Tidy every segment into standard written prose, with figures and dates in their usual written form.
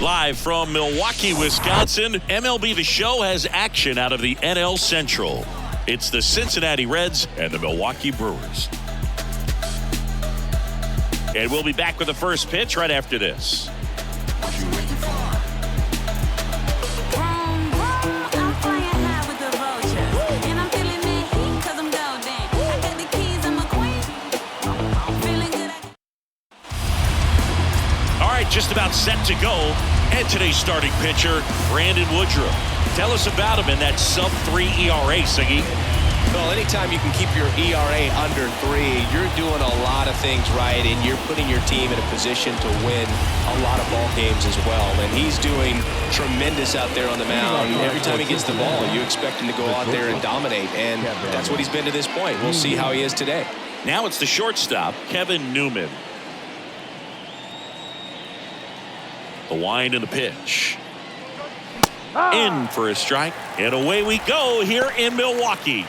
Live from Milwaukee, Wisconsin, MLB The Show has action out of the NL Central. It's the Cincinnati Reds and the Milwaukee Brewers. And we'll be back with the first pitch right after this. Just about set to go, and today's starting pitcher, Brandon Woodruff. Tell us about him in that sub-3 ERA, Siggy. Well, anytime you can keep your ERA under 3, you're doing a lot of things right, and you're putting your team in a position to win a lot of ball games as well. And he's doing tremendous out there on the mound. Every time he gets the ball, you expect him to go out there and dominate, and that's what he's been to this point. We'll see how he is today. Now it's the shortstop, Kevin Newman. The wind and the pitch. In for a strike. And away we go here in Milwaukee.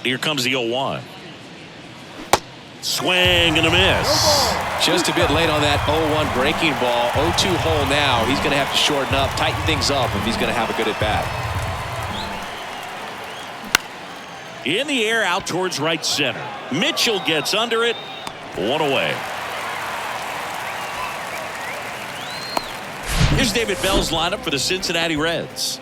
Here comes the 0-1. Swing and a miss. Just a bit late on that 0-1 breaking ball. 0-2 hole now. He's going to have to shorten up, tighten things up if he's going to have a good at-bat. In the air out towards right center. Mitchell gets under it. One away. Here's David Bell's lineup for the Cincinnati Reds.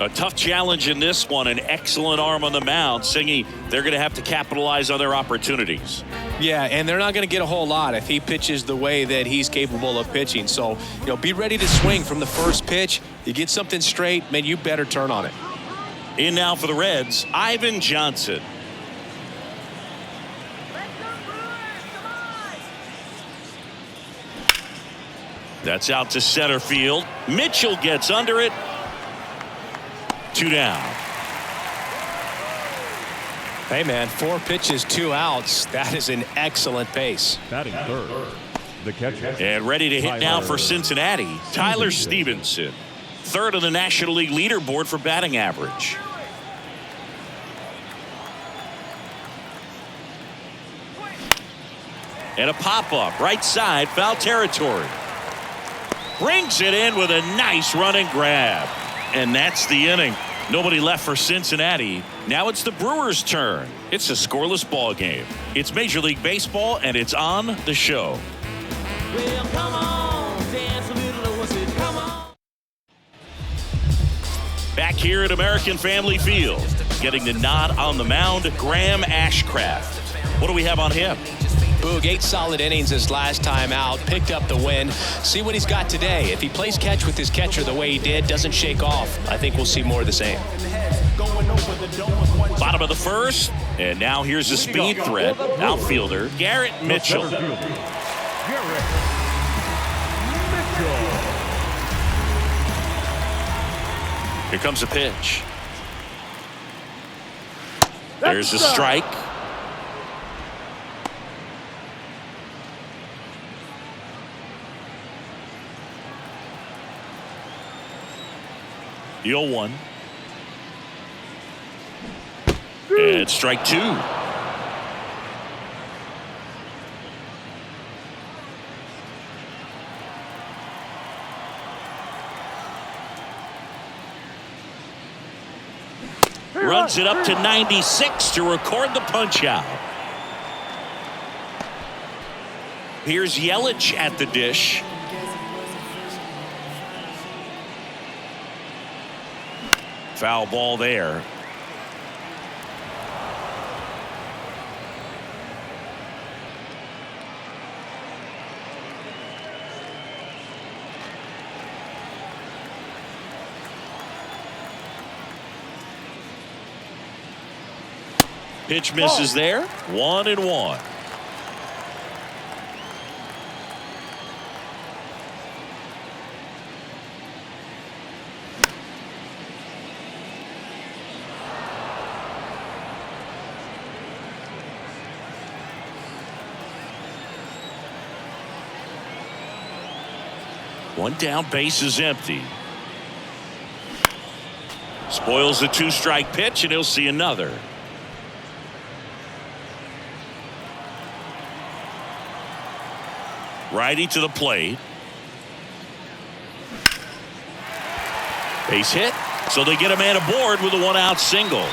A tough challenge in this one. An excellent arm on the mound. Singy, they're going to have to capitalize on their opportunities. Yeah, and they're not going to get a whole lot if he pitches the way that he's capable of pitching. So, be ready to swing from the first pitch. You get something straight, man, you better turn on it. In now for the Reds, Ivan Johnson. That's out to center field. Mitchell gets under it. 2 down. Hey, man, 4 pitches, 2 outs. That is an excellent pace. Batting third, the catcher. And ready to hit now for Cincinnati, Tyler Stevenson. Third on the National League leaderboard for batting average. And a pop-up, right side, foul territory. Brings it in with a nice running grab. And that's the inning. Nobody left for Cincinnati. Now it's the Brewers' turn. It's a scoreless ball game. It's Major League Baseball, and it's on the show. Well, come on, dance a little, what's it, come on. Back here at American Family Field, getting the nod on the mound, Graham Ashcraft. What do we have on him? Boog, 8 solid innings his last time out, picked up the win. See what he's got today. If he plays catch with his catcher the way he did, doesn't shake off, I think we'll see more of the same. Bottom of the first, and now here's the speed threat, outfielder Garrett Mitchell. Here comes a pitch. There's a strike. The 0-1. And strike 2. Runs it up to 96 to record the punch out. Here's Yelich at the dish. Foul ball there. Pitch misses there. 1-1. One down, base is empty. Spoils the 2-strike pitch, and he'll see another. Righty to the plate. Base hit. So they get a man aboard with a 1-out single.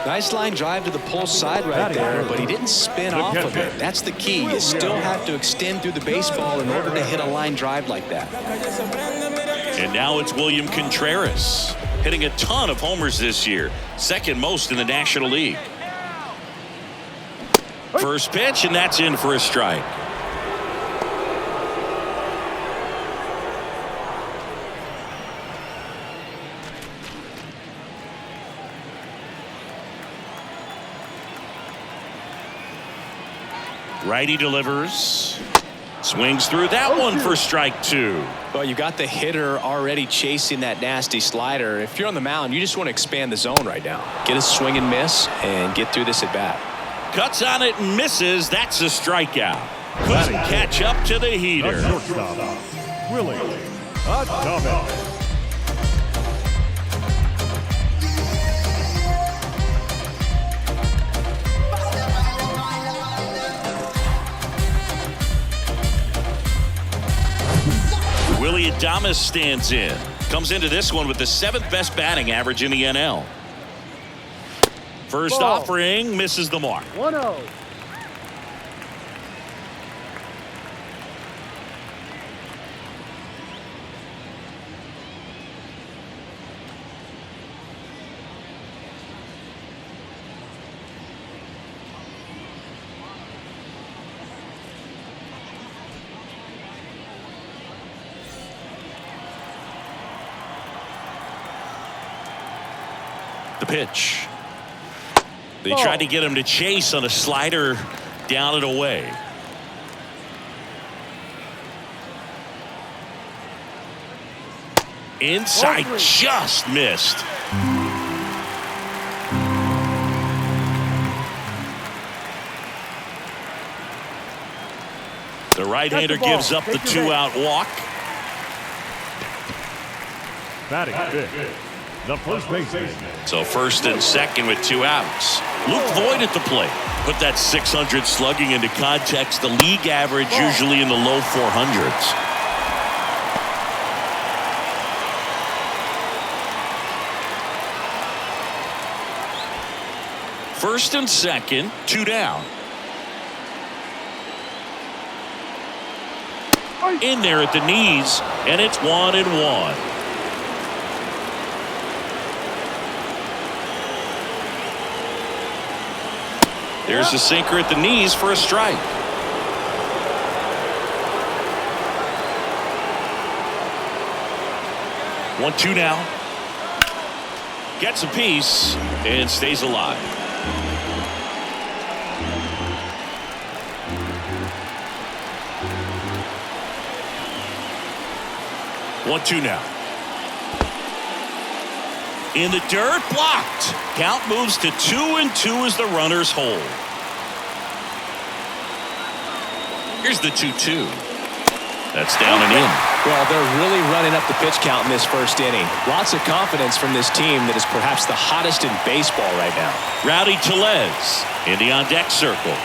Nice line drive to the pull side right there, but he didn't spin off of it. That's the key. You still have to extend through the baseball in order to hit a line drive like that. And now it's William Contreras, hitting a ton of homers this year, second most in the National League. First pitch, and that's in for a strike. Righty delivers. Swings through that one for strike 2. Well, you got the hitter already chasing that nasty slider. If you're on the mound, you just want to expand the zone right now. Get a swing and miss and get through this at bat. Cuts on it and misses. That's a strikeout. Couldn't catch up to the heater. The shortstop, Willie Adames. Willie Adames stands in. Comes into this one with the 7th best batting average in the NL. First offering misses the mark. 1-0. The pitch. They tried to get him to chase on a slider down and away. Inside, just missed. The right-hander gives up the 2-out walk. Batting fifth, the first baseman. So first and second with 2 outs. Luke Voigt at the plate. Put that 600 slugging into context. The league average usually in the low 400s. First and second, 2 down. In there at the knees, and it's 1-1. There's a sinker at the knees for a strike. One, 2 now. Gets a piece and stays alive. One, 2 now. In the dirt, blocked. Count moves to 2-2 as the runners hold. Here's the 2-2. That's down and in. Well, they're really running up the pitch count in this first inning. Lots of confidence from this team that is perhaps the hottest in baseball right now. Rowdy Tellez in the on-deck circle.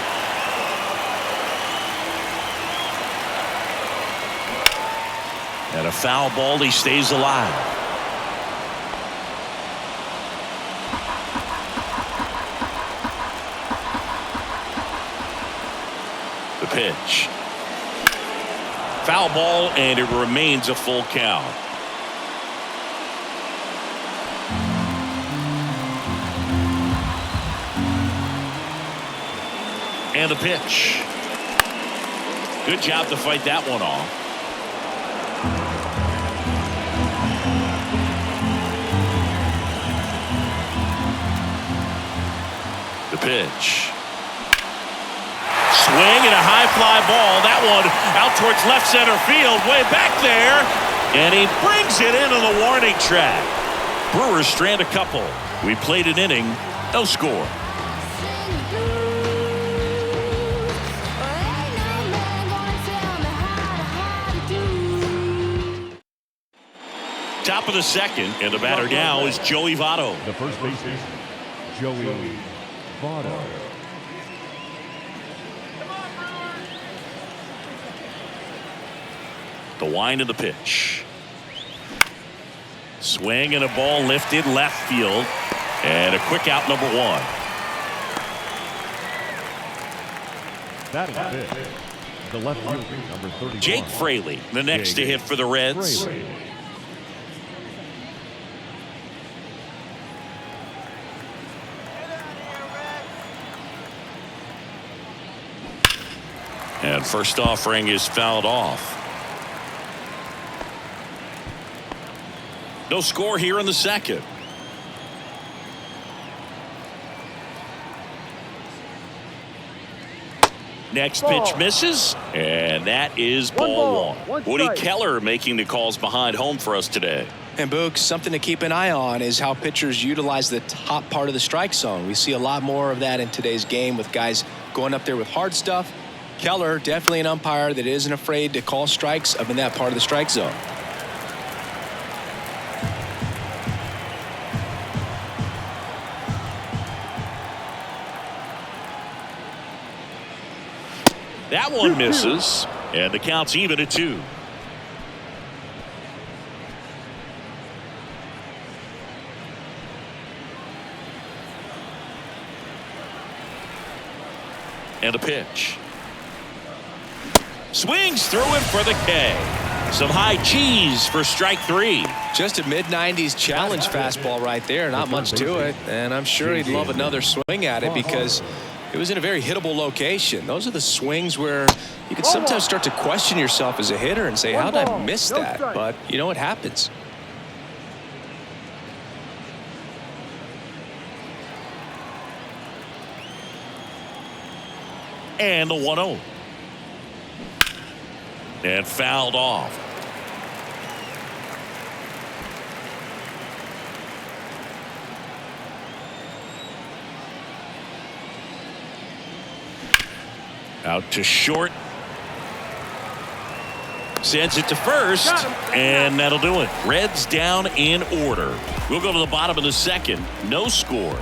And a foul ball, he stays alive. The pitch. Foul ball, and it remains a full count. And the pitch. Good job to fight that one off. The pitch. Swing and a high fly ball. That one out towards left center field, way back there. And he brings it into the warning track. Brewers strand a couple. We played an inning, no score. Top of the second, and the batter now is Joey Votto. The first baseman, Joey Votto. The wind of the pitch. Swing and a ball lifted left field. And a quick out, number 1. That is big. The left fielder, number 31. Jake Fraley, the next to hit for the Reds. Fraley. And first offering is fouled off. No score here in the second. Next pitch misses, and that is ball 1. Woody Keller making the calls behind home for us today. And Boog, something to keep an eye on is how pitchers utilize the top part of the strike zone. We see a lot more of that in today's game with guys going up there with hard stuff. Keller, definitely an umpire that isn't afraid to call strikes up in that part of the strike zone. That one misses, and the count's even at 2. And a pitch. Swings through it for the K. Some high cheese for strike 3. Just a mid-90s challenge fastball right there. Not much to it. And I'm sure he'd love another swing at it because it was in a very hittable location. Those are the swings where you can sometimes start to question yourself as a hitter and say, how did I miss that? But, you know, it happens. And the 1-0. And fouled off. Out to short. Sends it to first, and that'll do it. Reds down in order. We'll go to the bottom of the second. No score.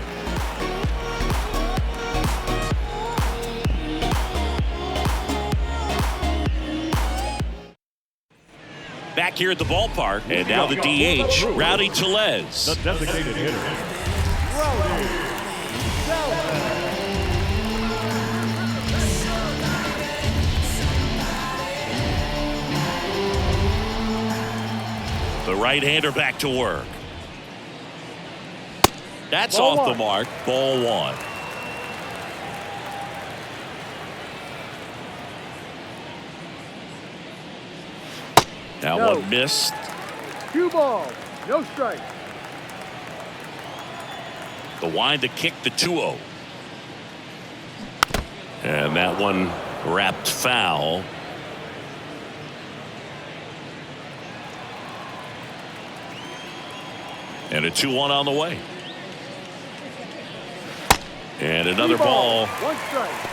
Back here at the ballpark, and now the DH, Rowdy Tellez. The designated hitter, Rowdy Tellez. The right-hander back to work. That's off the mark. Ball 1. That one missed. 2 balls, no strike. The wind to kick the 2-0. And that one wrapped foul. And a 2-1 on the way. And another ball. 1 strike.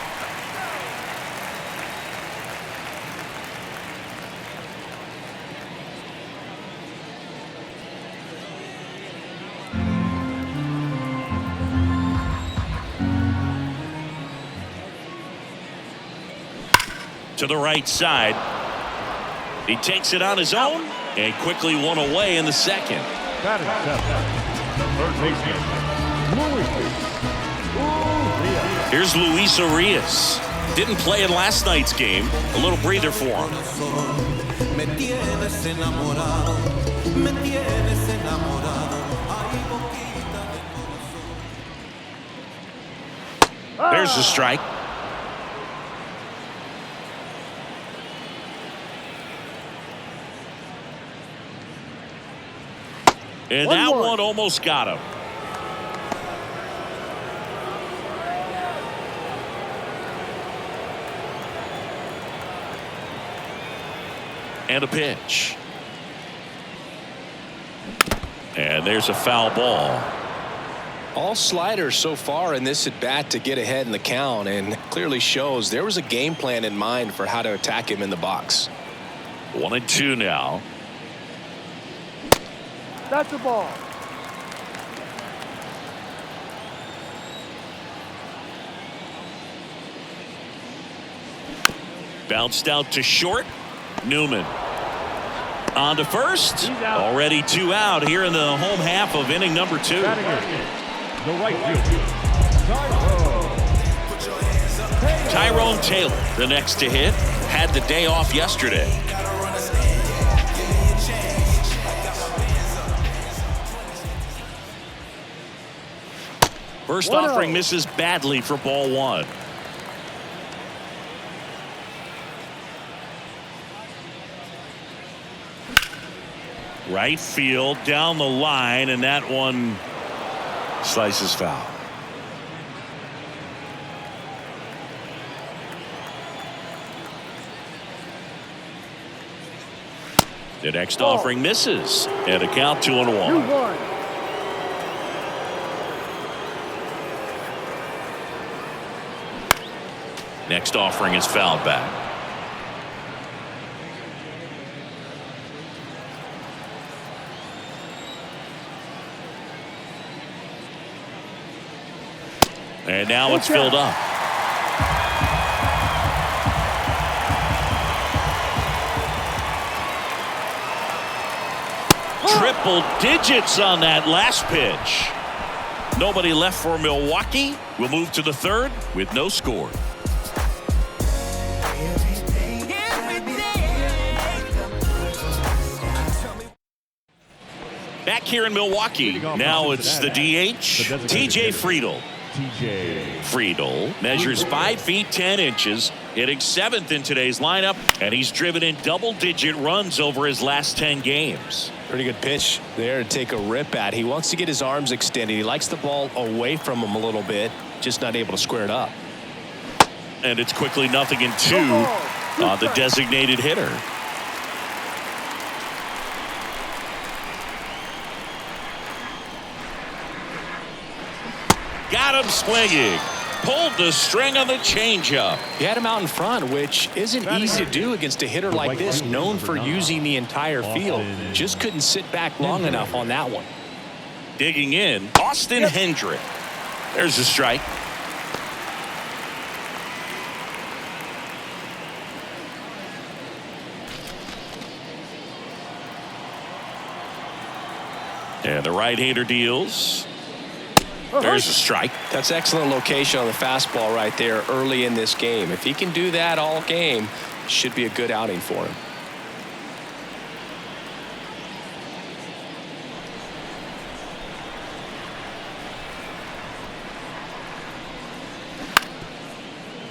To the right side. He takes it on his own and quickly one away in the second. That is 7. Third baseman, Luis. Here's Luis Urias. Didn't play in last night's game. A little breather for him. There's the strike. And that one almost got him. And a pitch. And there's a foul ball. All sliders so far in this at bat to get ahead in the count, and clearly shows there was a game plan in mind for how to attack him in the box. 1-2 now. That's a ball. Bounced out to short. Newman. On to first. Already 2 out here in the home half of inning number 2. Batting in the right field, Tyrone Taylor, the next to hit, had the day off yesterday. First offering misses badly for ball 1. Right field down the line, and that one slices foul. The next offering misses, and a count 2-1. 2-1. Next offering is fouled back. And now it's filled up. Triple digits on that last pitch. Nobody left for Milwaukee. We'll move to the 3rd with no score. Back here in Milwaukee, now it's the DH, TJ Friedl. Friedl measures 5 feet 10 inches, hitting 7th in today's lineup, and he's driven in double-digit runs over his last 10 games. Pretty good pitch there to take a rip at. He wants to get his arms extended. He likes the ball away from him a little bit, just not able to square it up. And it's quickly 0-2 on the designated hitter. Got him swinging. Pulled the string on the changeup. He had him out in front, which isn't easy to do against a hitter like this, known for using the entire field. Just couldn't sit back long enough on that one. Digging in, Austin Hendrick. There's a strike. And the right-hander deals. There's a strike. That's excellent location on the fastball right there early in this game. If he can do that all game, should be a good outing for him.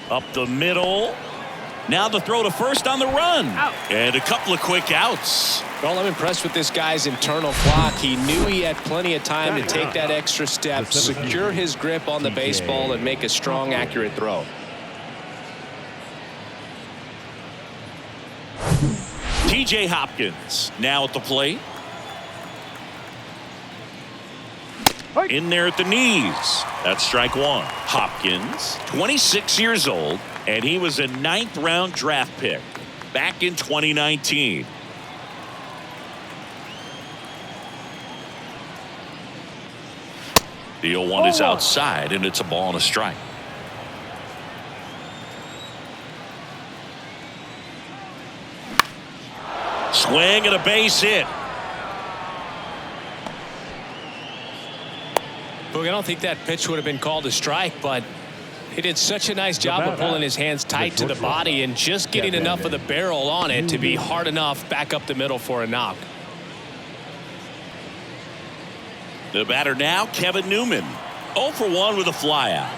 Up the middle. Now the throw to first on the run. Out. And a couple of quick outs. Well, I'm impressed with this guy's internal clock. He knew he had plenty of time to take that extra step, secure his grip on the baseball, and make a strong, accurate throw. TJ Hopkins now at the plate. In there at the knees. That's strike 1. Hopkins, 26 years old, and he was a 9th-round draft pick back in 2019. The 0-1 is outside, and it's a ball and a strike. Swing and a base hit. Look, I don't think that pitch would have been called a strike, but he did such a nice job of pulling his hands tight to the body and just getting enough of the barrel on it to be hard enough back up the middle for a knock. The batter now, Kevin Newman. 0 for 1 with a flyout.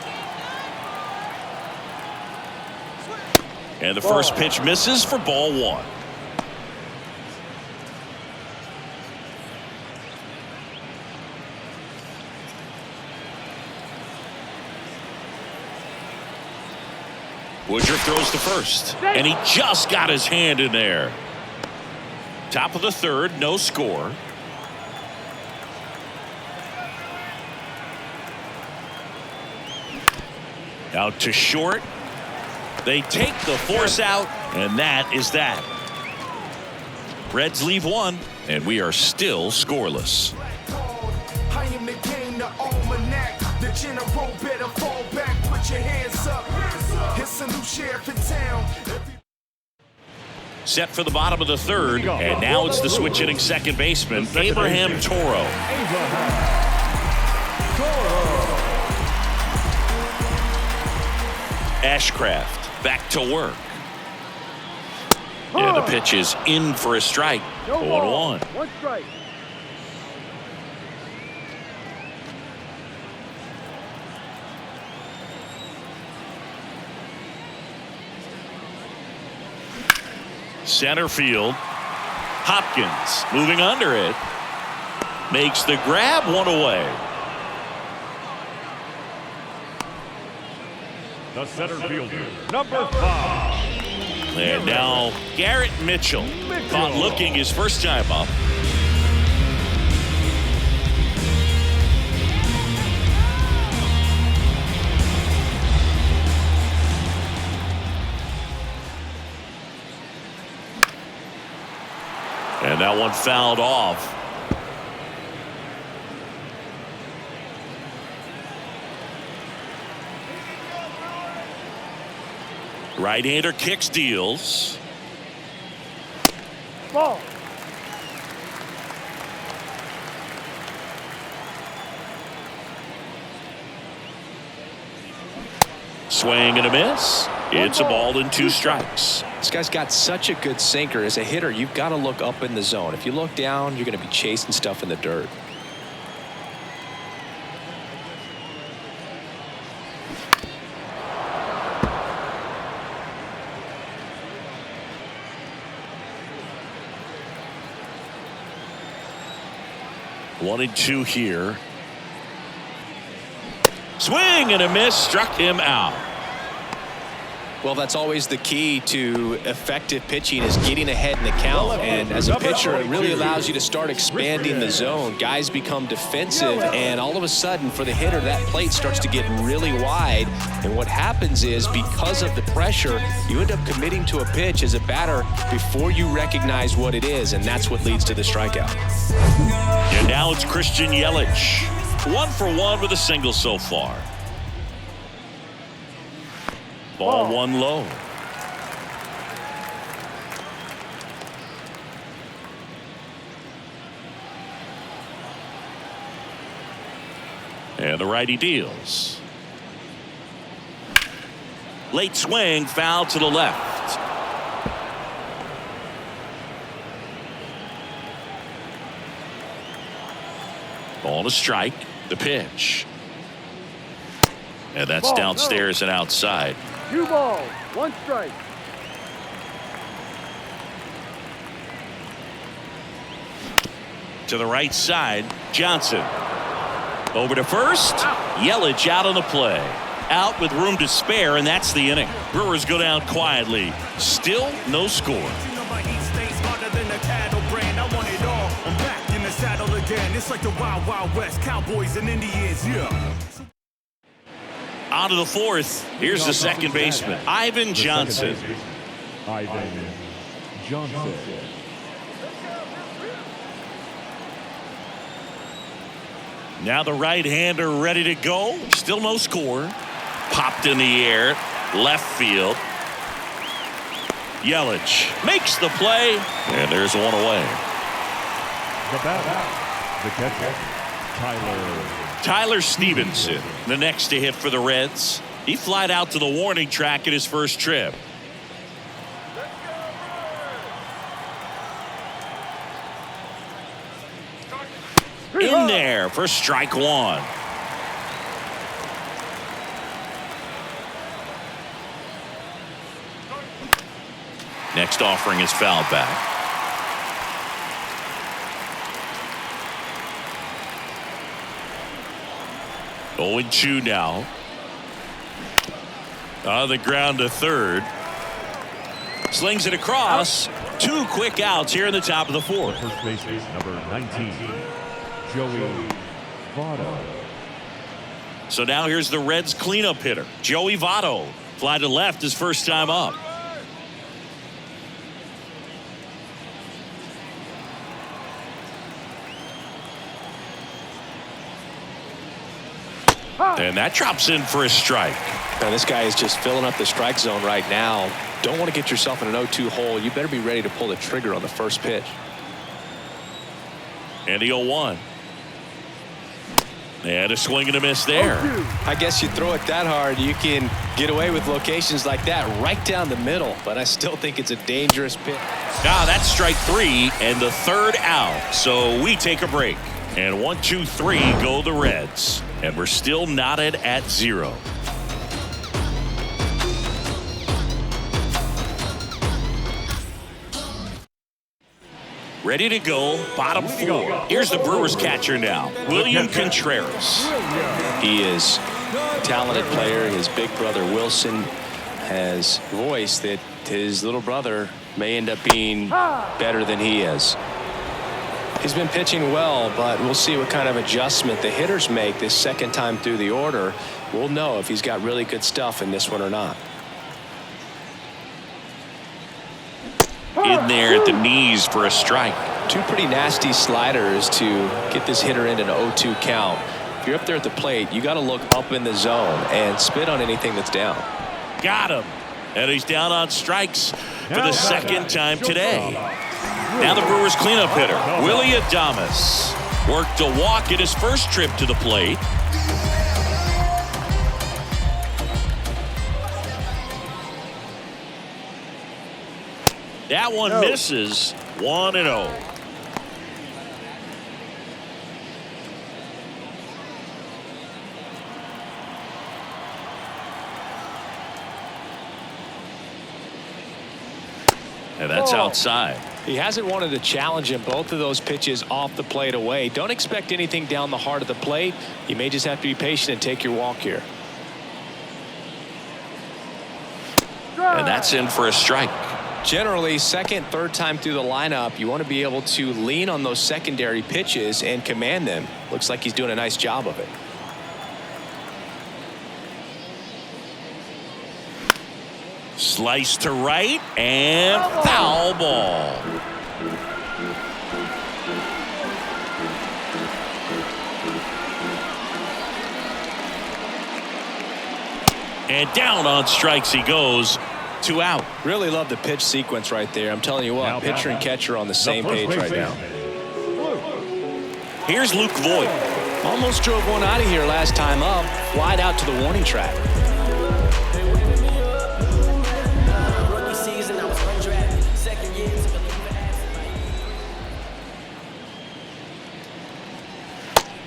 And the first pitch misses for ball 1. Woodruff throws to first, and he just got his hand in there. Top of the 3rd, no score. Out to short. They take the force out, and that is that. Reds leave 1, and we are still scoreless. I am the game, the almanac. The general better fall back, put your hands up. It's a new sheriff in town. set for the bottom of the third. And now it's the switch hitting second baseman, Abraham Toro. Ashcraft back to work. And the pitch is in for a strike. 0-1. One strike. Center field. Hopkins moving under it. Makes the grab, one away. The center fielder, number 5. And now Garrett Mitchell caught looking his first time up. And that one fouled off. Right-hander kicks, deals. Ball. Swing and a miss. It's a ball and 2 strikes. This guy's got such a good sinker. As a hitter, you've got to look up in the zone. If you look down, you're going to be chasing stuff in the dirt. One and 2 here. Swing and a miss, struck him out. Well, that's always the key to effective pitching, is getting ahead in the count. And as a pitcher, it really allows you to start expanding the zone. Guys become defensive, and all of a sudden, for the hitter, that plate starts to get really wide. And what happens is, because of the pressure, you end up committing to a pitch as a batter before you recognize what it is, and that's what leads to the strikeout. And now it's Christian Yelich. 1 for 1 with a single so far. Ball 1 low. And the righty deals. Late swing, foul to the left. Ball to strike. The pitch. And that's Ball, downstairs and outside. 2 balls. 1 strike. To the right side, Johnson. Over to first. Yelich out on the play. Out with room to spare, and that's the inning. Brewers go down quietly. Still no score. It's like the Wild Wild West, Cowboys and Indians, yeah. On to the 4th. Here's the second baseman, Ivan Johnson. Ivan Johnson. Now the right-hander ready to go. Still no score. Popped in the air. Left field. Yelich makes the play. And there's one away. The batter. The catcher, Tyler Stevenson, the next to hit for the Reds. He flied out to the warning track at his first trip. In there for strike 1. Next offering is fouled back. 0-2 now. On the ground to third. Slings it across. 2 quick outs here in the top of the 4th. First baseman, number 19, Joey Votto. So now here's the Reds cleanup hitter, Joey Votto. Fly to left his first time up. And that drops in for a strike. Now, this guy is just filling up the strike zone right now. don't want to get yourself in an 0-2 hole. You better be ready to pull the trigger on the first pitch. And the 0-1. And a swing and a miss there. I guess you throw it that hard, you can get away with locations like that right down the middle. But I still think it's a dangerous pitch. Now that's strike 3 and the third out. So we take a break. And 1, 2, 3 go the Reds. And we're still knotted at 0. Ready to go, bottom 4. Here's the Brewers catcher now, William Contreras. He is a talented player. His big brother Wilson has voiced that his little brother may end up being better than he is. He's been pitching well, but we'll see what kind of adjustment the hitters make this second time through the order. We'll know if he's got really good stuff in this one or not. In there at the knees for a strike. 2 pretty nasty sliders to get this hitter into an 0-2 count. If you're up there at the plate, you got to look up in the zone and spit on anything that's down. Got him. And he's down on strikes for the second time today. Now the Brewers cleanup hitter, Willie Adames. Worked a walk in his first trip to the plate. That one misses. 1-0. And that's outside. He hasn't wanted to challenge him. Both of those pitches off the plate away. Don't expect anything down the heart of the plate. You may just have to be patient and take your walk here. And that's in for a strike. Generally, second, third time through the lineup, you want to be able to lean on those secondary pitches and command them. Looks like he's doing a nice job of it. Slice to right and foul ball. And down on strikes he goes. 2 out. Really love the pitch sequence right there. I'm telling you what, pitcher and catcher on the same page right now. Here's Luke Voigt. Almost drove one out of here last time up. Flied out to the warning track.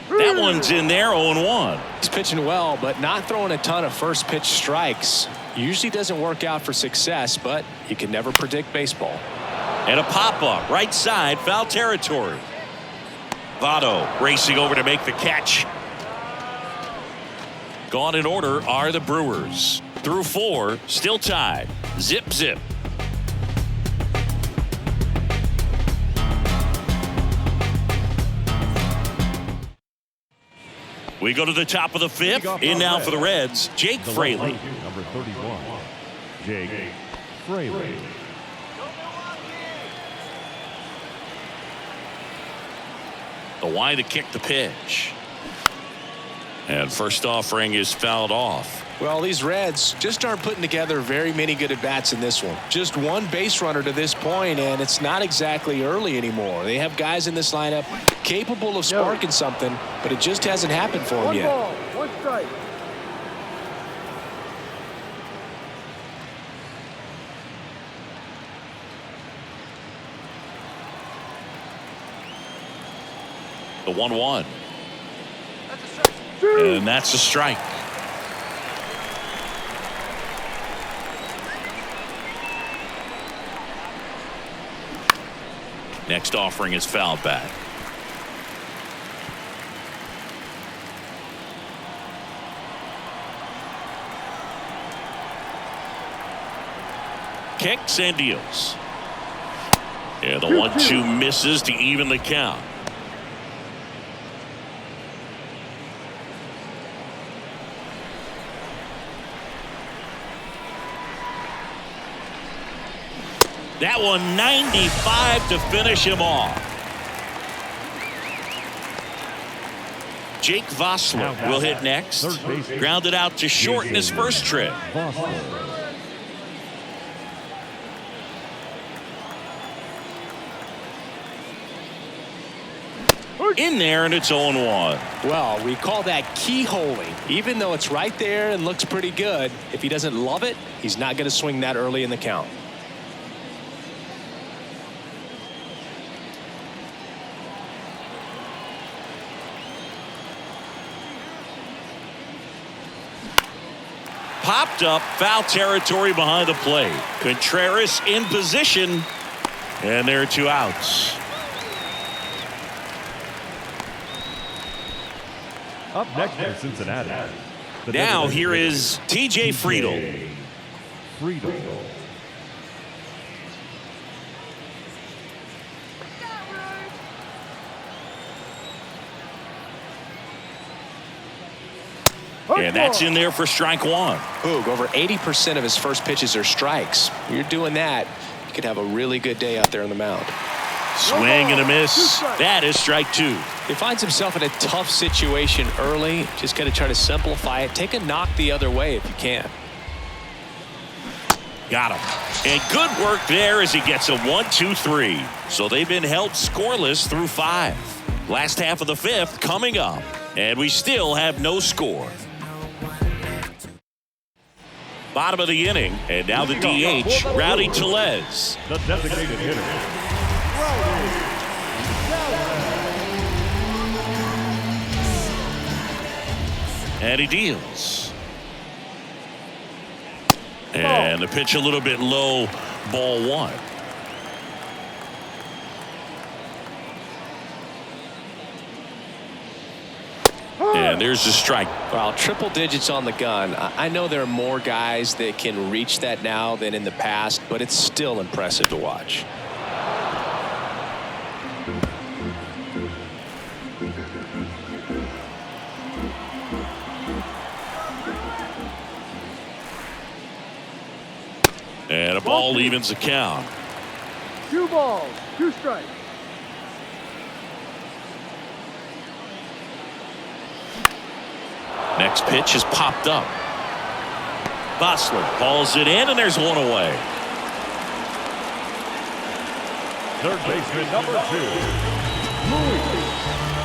That one's in there, 0-1. He's pitching well, but not throwing a ton of first pitch strikes. Usually doesn't work out for success, but you can never predict baseball. And a pop-up, right side, foul territory. Votto racing over to make the catch. Gone in order are the Brewers. Through 4, still tied. Zip, zip. We go to the top of the 5th. In now for the Reds, Jake Fraley. Number 31, Jake Fraley. The wide to kick the pitch. And first offering is fouled off. Well, these Reds just aren't putting together very many good at-bats in this one. Just one base runner to this point, and it's not exactly early anymore. They have guys in this lineup capable of sparking something, but it just hasn't happened for them yet. 1 ball, 1 strike. The 1-1. And that's a strike. Next offering is fouled back. Kicks and deals. Yeah, the 1-2 misses to even the count. That one 95 to finish him off. Jake Vossler will hit next. Grounded out to short in his first trip. in there, and it's 0-1. Well, we call that keyholing. Even though it's right there and looks pretty good, if he doesn't love it, he's not going to swing that early in the count. Popped up, foul territory behind the plate. Contreras in position, and there are 2 outs. Up next for Cincinnati. Now here is T.J. Friedel. Friedel. And that's in there for strike 1. Boog, over 80% of his first pitches are strikes. You're doing that, you could have a really good day out there on the mound. Swing and a miss. That is strike 2. He finds himself in a tough situation early. Just got to try to simplify it. Take a knock the other way if you can. Got him. And good work there as he gets a 1-2-3. So they've been held scoreless through 5. Last half of the 5th coming up. And we still have no score. Bottom of the inning. And now the DH, Rowdy Tellez. The designated hitter. And he deals. And the pitch a little bit low, ball 1. And there's the strike. Well, triple digits on the gun. I know there are more guys that can reach that now than in the past, but it's still impressive to watch. And a ball evens the count. 2 balls, 2 strikes. Next pitch is popped up. Bosler hauls it in, and there's 1 away. Third baseman number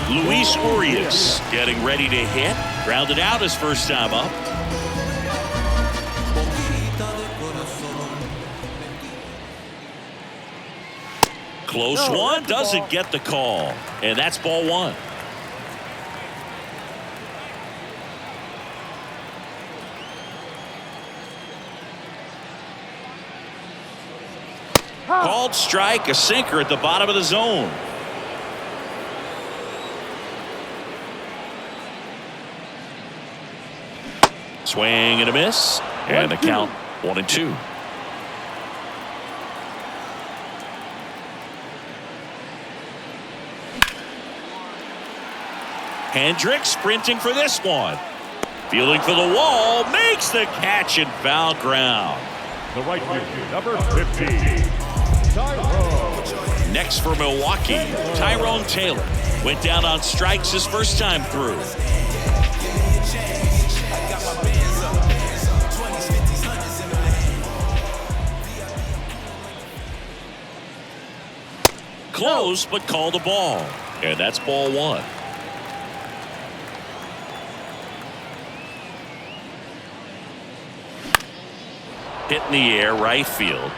2. Luis Urias getting ready to hit. Grounded out his first time up. Close one, doesn't get the call. And that's ball 1. Called strike, a sinker at the bottom of the zone. Swing and a miss. And the count 1-2. Hendricks sprinting for this one. Fielding for the wall. Makes the catch in foul ground. The right fielder, number 15. Tyrone. Next for Milwaukee, Tyrone Taylor. Went down on strikes his first time through. Close, but called a ball. And that's ball 1. Hit in the air, right field.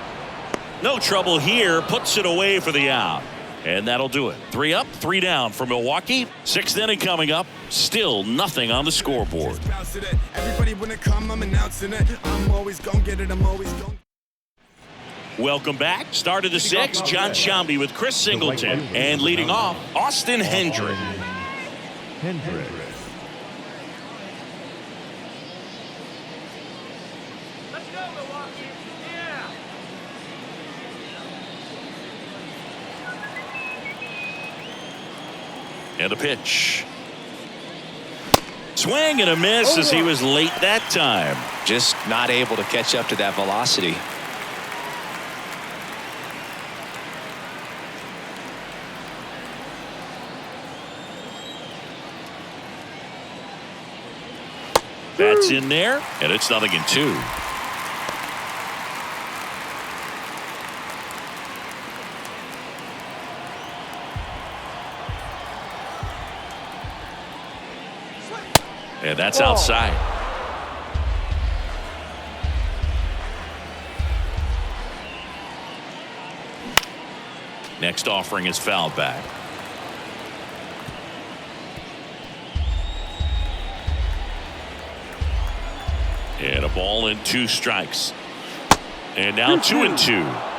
No trouble here, puts it away for the out. And that'll do it. 3 up, 3 down for Milwaukee. 6th inning coming up. Still nothing on the scoreboard. Everybody wanna come, I'm announcing it. I'm always gonna get it, I'm always gonna. Welcome back. Start of the 6th. John Shambi with Chris Singleton. And leading off, Austin Hendrick. Hendrick. Let's go, Milwaukee. Yeah. And a pitch. Swing and a miss as he was late that time. Just not able to catch up to that velocity. That's in there, and it's 0-2. And that's outside. Next offering is fouled back. And a ball and 2 strikes. And now 2-2.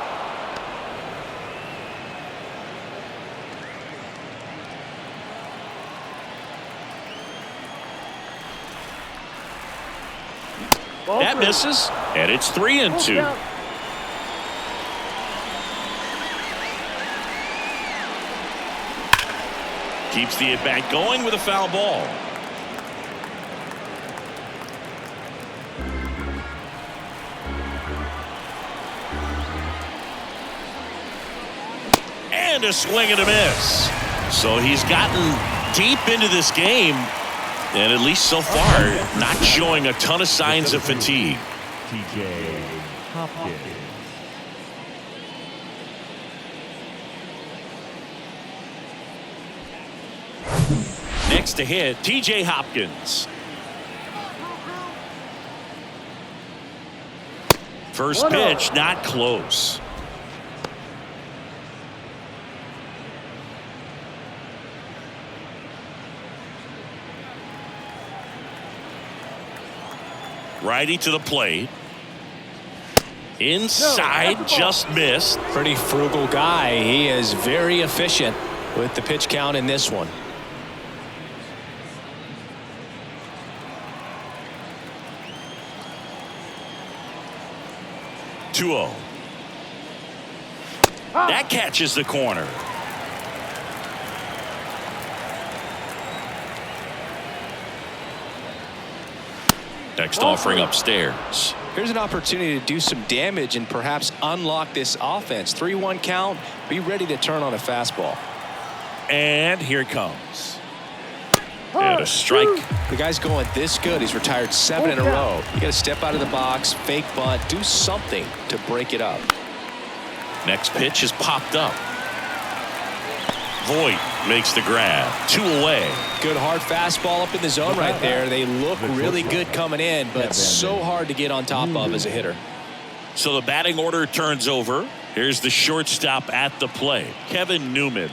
That misses, and it's 3-2. Keeps the at-bat going with a foul ball. And a swing and a miss. So he's gotten deep into this game, and at least so far, not showing a ton of signs of fatigue. TJ Hopkins. Next to hit, TJ Hopkins. First pitch, not close. Righty to the plate. Inside, just missed. Pretty frugal guy. He is very efficient with the pitch count in this one. That catches the corner. Next offering upstairs. Here's an opportunity to do some damage and perhaps unlock this offense. 3-1 count. Be ready to turn on a fastball. And here it comes. And a strike. The guy's going this good. He's retired 7 in a row. You got to step out of the box, fake bunt, do something to break it up. Next pitch is popped up. Voit makes the grab. 2 away. Good hard fastball up in the zone right there. They look really good coming in, but so hard to get on top of as a hitter. So the batting order turns over. Here's the shortstop at the plate, Kevin Newman.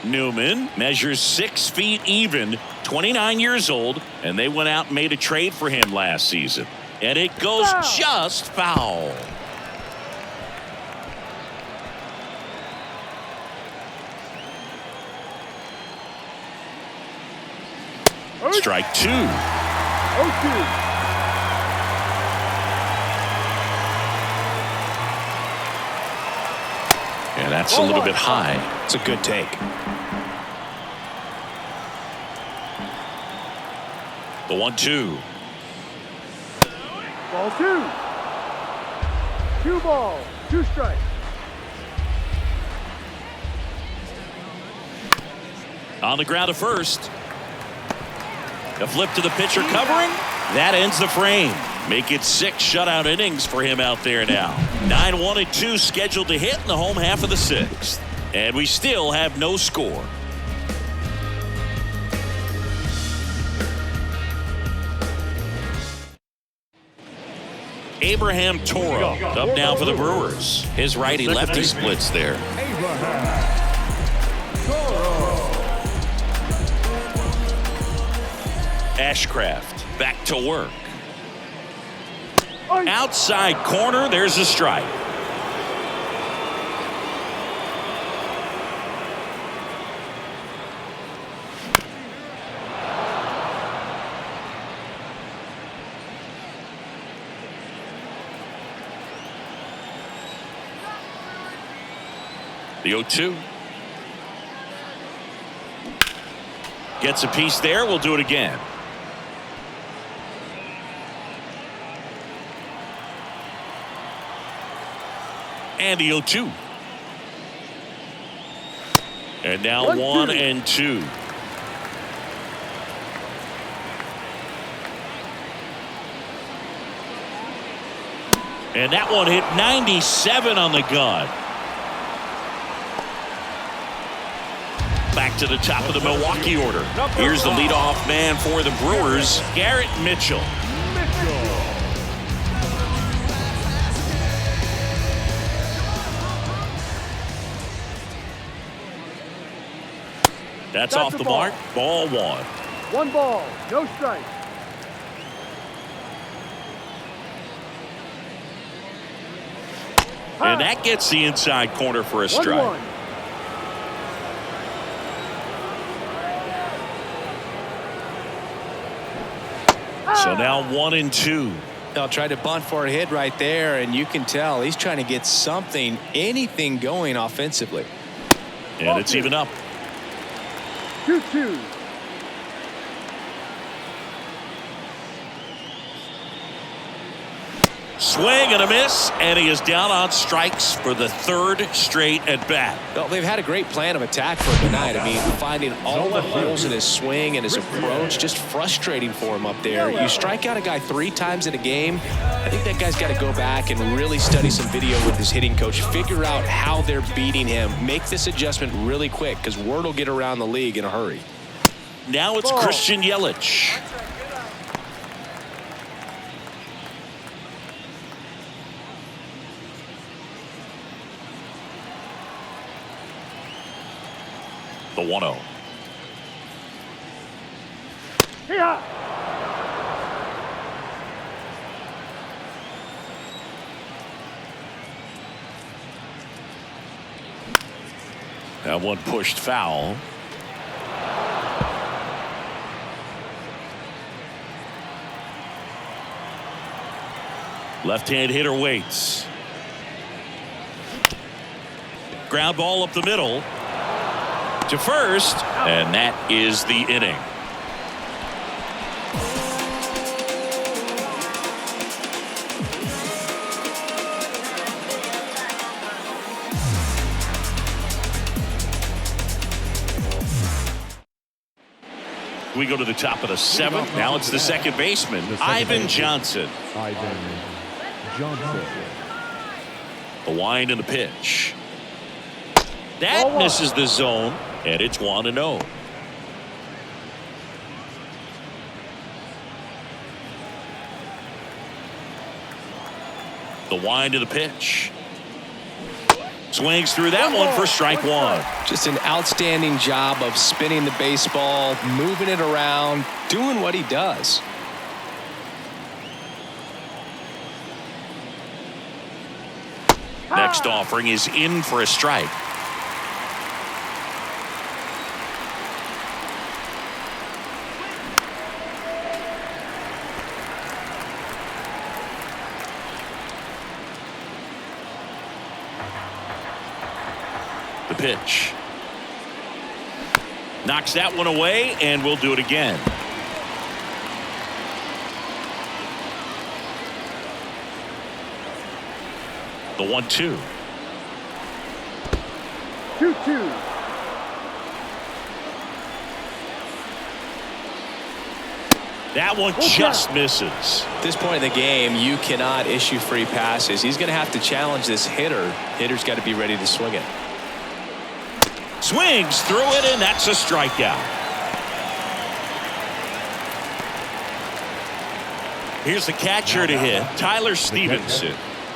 Newman measures 6 feet even, 29 years old, and they went out and made a trade for him last season. And it goes just foul. Strike 2. 0-2. And that's a little bit high. It's a good take. The 1-2. Ball 2. 2 balls, 2 strikes. On the ground to first. A flip to the pitcher covering. That ends the frame. Make it 6 shutout innings for him out there now. 9-1-2 scheduled to hit in the home half of the 6th. And we still have no score. Abraham Toro up now for the Brewers. His righty-lefty splits there. Ashcraft back to work. Outside corner, there's a strike. The 0-2. Gets a piece there. We'll do it again. And the 0-2. And now 1-2. And that one hit 97 on the gun. back to the top of the Milwaukee order. Here's the leadoff man for the Brewers, Garrett Mitchell. That's off the mark. Ball one. 1 ball, no strike. And that gets the inside corner for a strike. 1-1. So now 1-2. They'll try to bunt for a hit right there, and you can tell he's trying to get something, anything going offensively. And it's even up. 2-2. Swing and a miss, and he is down on strikes for the 3rd straight at bat. Well, they've had a great plan of attack for him tonight. I mean, finding all the holes in his swing and his approach, just frustrating for him up there. You strike out a guy 3 times in a game, I think that guy's got to go back and really study some video with his hitting coach, figure out how they're beating him, make this adjustment really quick, because word will get around the league in a hurry. Now it's Christian Yelich. The 1-0. Yeah. That one pushed foul. Left-hand hitter waits. Ground ball up the middle to first, and that is the inning. We go to the top of the 7th. Now it's the second baseman, Ivan Johnson. The wind and the pitch. That misses the zone, and it's 1-0. The wind of the pitch. Swings through that one for strike 1. Just an outstanding job of spinning the baseball, moving it around, doing what he does. Next offering is in for a strike. The pitch. Knocks that one away, and we'll do it again. The 1-2. 2-2. That one just misses. At this point in the game, you cannot issue free passes. He's going to have to challenge this hitter. Hitter's got to be ready to swing it. Swings through it, and that's a strikeout. Here's the catcher to hit, Tyler Stevenson.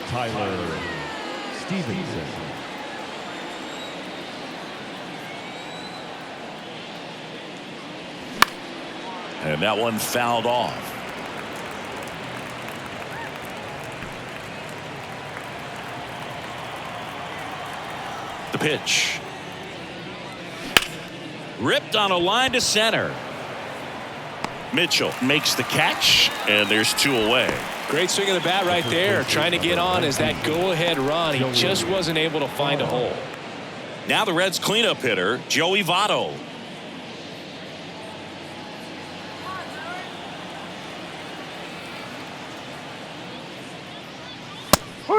Tyler Stevenson. And that one fouled off. The pitch. Ripped on a line to center. Mitchell makes the catch, and there's 2 away. Great swing of the bat right there, trying to get on as that go-ahead run. He just wasn't able to find a hole. Now the Reds' cleanup hitter, Joey Votto.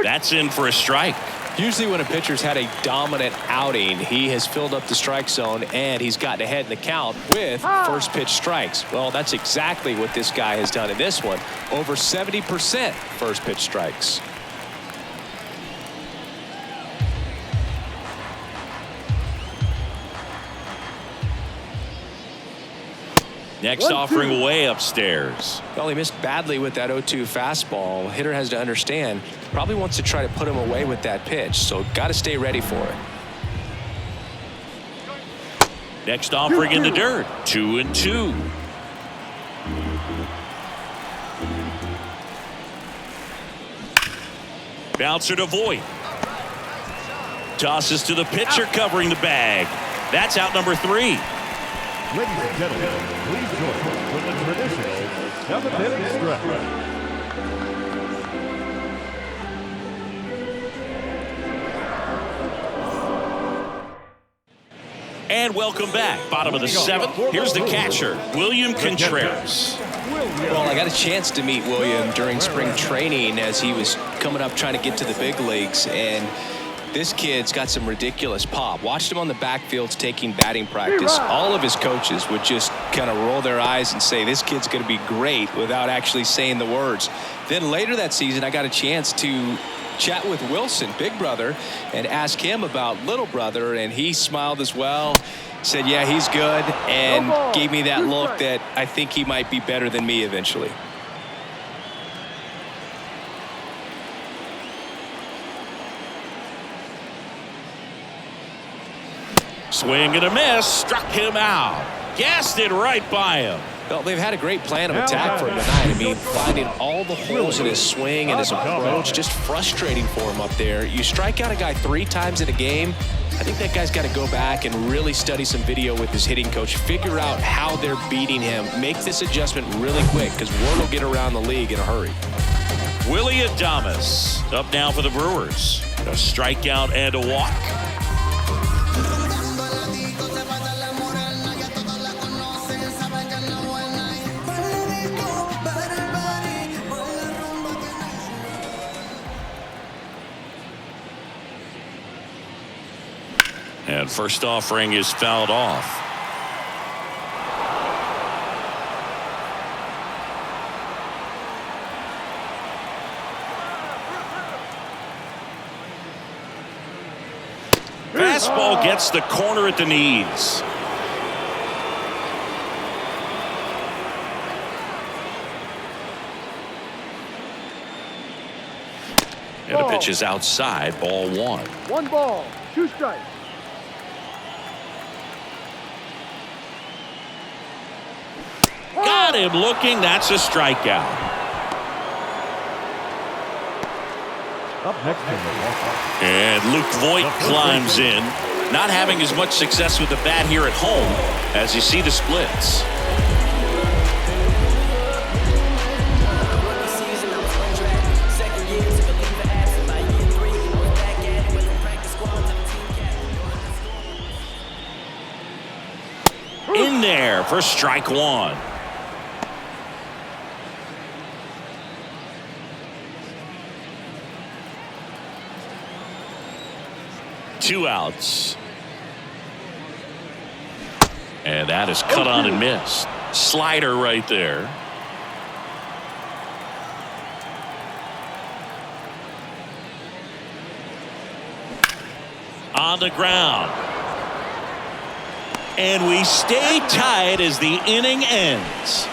That's in for a strike. Usually when a pitcher's had a dominant outing, he has filled up the strike zone and he's gotten ahead in the count with first pitch strikes. Well, that's exactly what this guy has done in this one. Over 70% first pitch strikes. Next offering way upstairs. Well, he missed badly with that 0-2 fastball. Hitter has to understand, probably wants to try to put him away with that pitch, so got to stay ready for it. Next offering in the dirt. 2-2. Bouncer to Voit. Tosses to the pitcher covering the bag. That's out number 3. Ladies and gentlemen, please join us for the traditional 7th-inning stretch. And welcome back. Bottom of the 7th. Here's the catcher, William Contreras. Well, I got a chance to meet William during spring training as he was coming up trying to get to the big leagues, and this kid's got some ridiculous pop. Watched him on the backfields taking batting practice. All of his coaches would just kind of roll their eyes and say, this kid's going to be great, without actually saying the words. Then later that season, I got a chance to chat with Wilson, big brother, and ask him about little brother, and he smiled as well. Said, yeah, he's good, and gave me that look that I think he might be better than me eventually. Swing and a miss. Struck him out. Gassed it right by him. Well, they've had a great plan of attack for him tonight. I mean, finding all the holes in his swing and his approach, just frustrating for him up there. You strike out a guy 3 times in a game, I think that guy's got to go back and really study some video with his hitting coach, figure out how they're beating him, make this adjustment really quick, because word will get around the league in a hurry. Willie Adames up now for the Brewers. A strikeout and a walk. And first offering is fouled off. Fastball gets the corner at the knees. And the pitch is outside, ball 1. 1 ball, 2 strikes. Got him looking. That's a strikeout. Up next in Milwaukee. And Luke Voit climbs in. Not having as much success with the bat here at home as you see the splits. In there for strike 1. Two outs. And that is cut on and missed. Slider right there. On the ground. And we stay tied as the inning ends.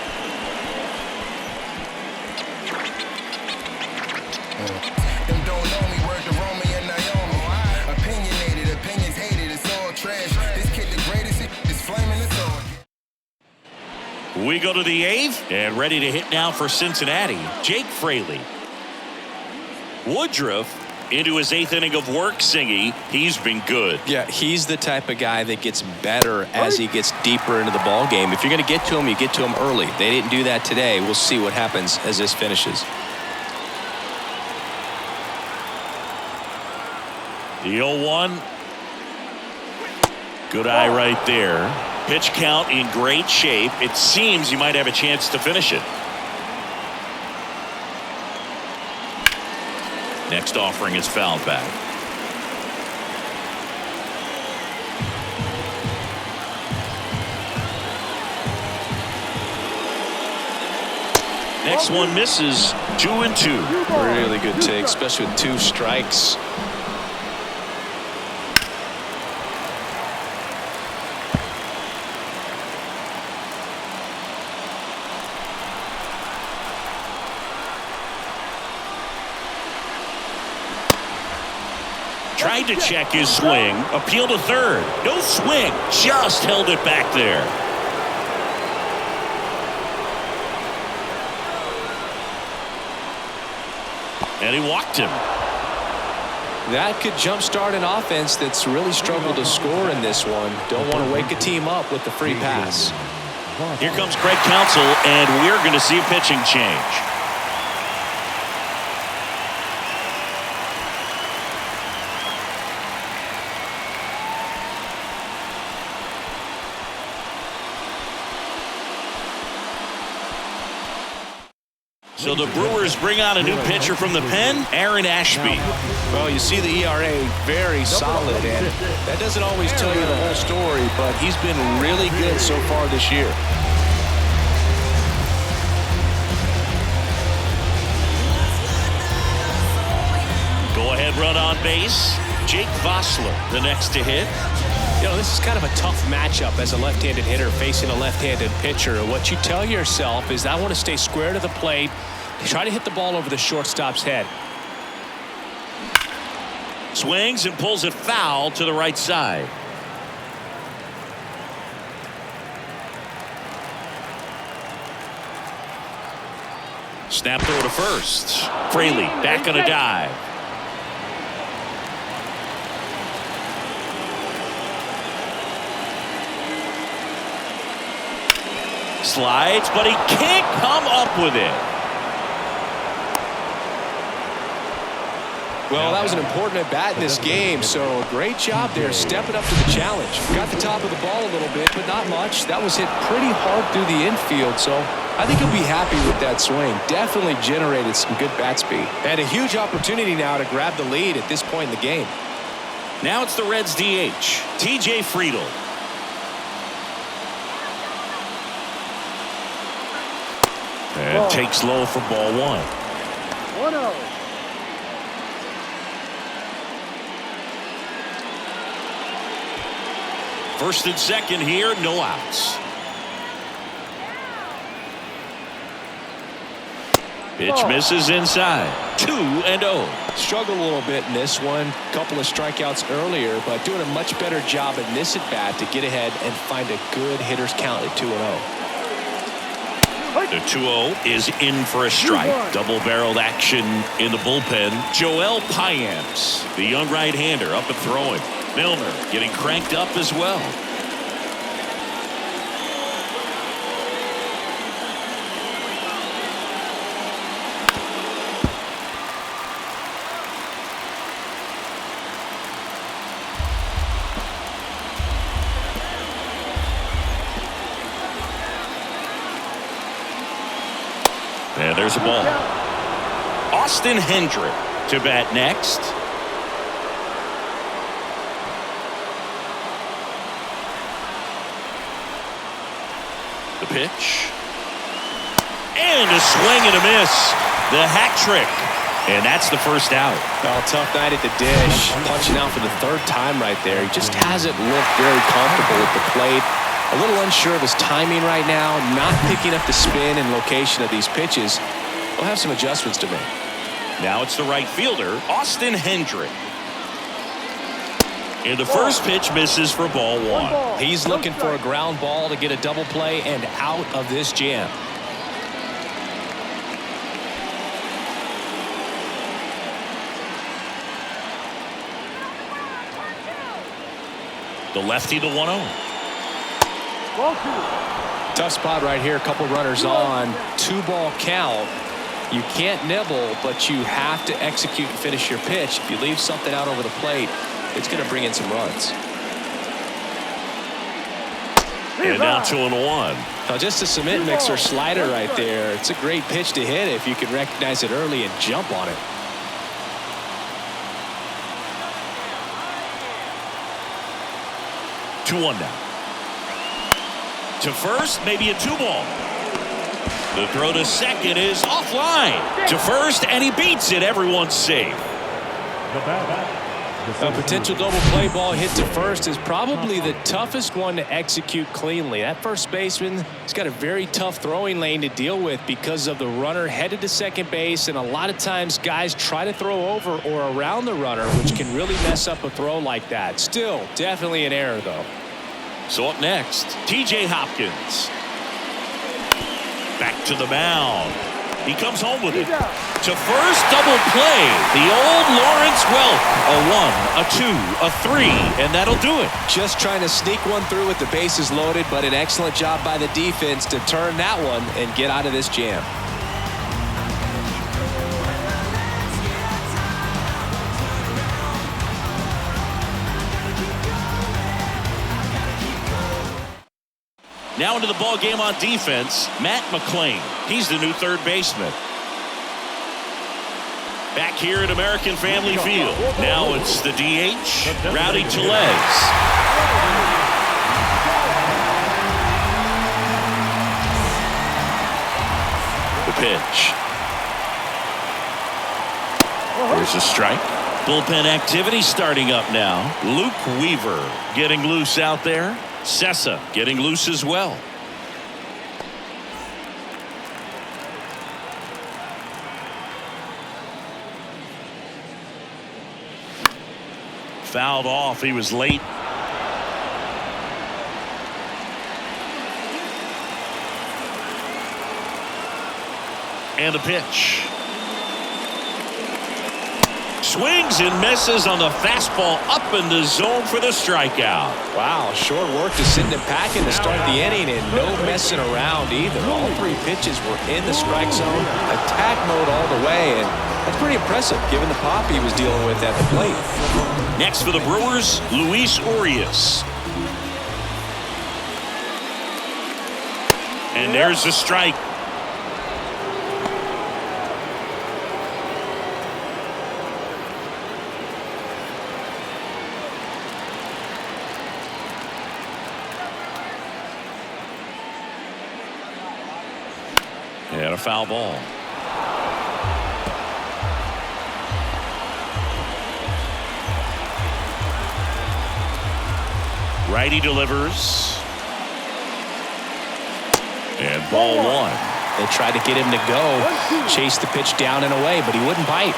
We go to the 8th and ready to hit now for Cincinnati, Jake Fraley. Woodruff into his 8th inning of work, Singy. He's been good. Yeah, he's the type of guy that gets better as he gets deeper into the ball game. If you're going to get to him, you get to him early. They didn't do that today. We'll see what happens as this finishes. The 0-1. Good eye right there. Pitch count in great shape. It seems you might have a chance to finish it. Next offering is fouled back. Next one misses. 2-2. Really good take, especially with 2 strikes. Tried to check his swing. Appeal to third. No swing. Just held it back there. And he walked him. That could jumpstart an offense that's really struggled to score in this one. Don't want to wake a team up with the free pass. Here comes Craig Counsell, and we're going to see a pitching change. So the Brewers bring out a new pitcher from the pen, Aaron Ashby. Well, you see the ERA very solid, and that doesn't always tell you the whole story, but he's been really good so far this year. Go-ahead run on base. Jake Vossler, the next to hit. You know, this is kind of a tough matchup as a left-handed hitter facing a left-handed pitcher. What you tell yourself is, I want to stay square to the plate, try to hit the ball over the shortstop's head. Swings and pulls it foul to the right side. Snap throw to first. Fraley back on a dive. Slides, but he can't come up with it. Well, that was an important at-bat in this game, so a great job there stepping up to the challenge. Got the top of the ball a little bit, but not much. That was hit pretty hard through the infield, so I think he'll be happy with that swing. Definitely generated some good bat speed. And a huge opportunity now to grab the lead at this point in the game. Now it's the Reds DH, TJ Friedl. And takes low for ball one. 1-0. First and second here, no outs. Pitch misses inside. 2-0. Struggled a little bit in this one. Couple of strikeouts earlier, but doing a much better job in this at-bat to get ahead and find a good hitter's count at 2-0. The 2-0 is in for a strike. Double-barreled action in the bullpen. Joel Payamps, the young right-hander, up and throwing. Milner getting cranked up as well. And there's a ball. Austin Hendrick to bat next. The pitch. And a swing and a miss. The hat trick. And that's the first out. Well, tough night at the dish. Punching out for the third time right there. He just hasn't looked very comfortable at the plate. A little unsure of his timing right now. Not picking up the spin and location of these pitches. We'll have some adjustments to make. Now it's the right fielder, Austin Hendrick. And the first pitch misses for ball one. He's looking for a ground ball to get a double play and out of this jam. The lefty to 1-0. Tough spot right here. A couple runners on. 2-ball count. You can't nibble, but you have to execute and finish your pitch. If you leave something out over the plate, it's going to bring in some runs. And now 2-1. Now just a cement mixer slider right there. It's a great pitch to hit if you can recognize it early and jump on it. Now. To first, maybe a 2-ball. The throw to second is offline. To first, and he beats it. Everyone's safe. The bat A potential double play ball hit to first is probably the toughest one to execute cleanly. That first baseman has got a very tough throwing lane to deal with because of the runner headed to second base, and a lot of times guys try to throw over or around the runner, which can really mess up a throw like that. Still, definitely an error, though. So up next, T.J. Hopkins. Back to the mound. He comes home with it. To first, double play. The old Lawrence Welk. A 1, a 2, a 3, and that'll do it. Just trying to sneak one through with the bases loaded, but an excellent job by the defense to turn that one and get out of this jam. Now into the ball game on defense, Matt McClain. He's the new third baseman. Back here at American Family Field. Now it's the DH, Rowdy Tellez. The pitch. There's a strike. Bullpen activity starting up now. Luke Weaver getting loose out there. Sessa getting loose as well. Fouled off. He was late. And a pitch. Swings and misses on the fastball up in the zone for the strikeout. Wow, short work to send him packing to start the inning, and no messing around either. All three pitches were in the strike zone, attack mode all the way, and that's pretty impressive given the pop he was dealing with at the plate. Next for the Brewers, Luis Urias. And there's the strike. And a foul ball. Righty delivers. And ball one. They tried to get him to go, chase the pitch down and away, but he wouldn't bite.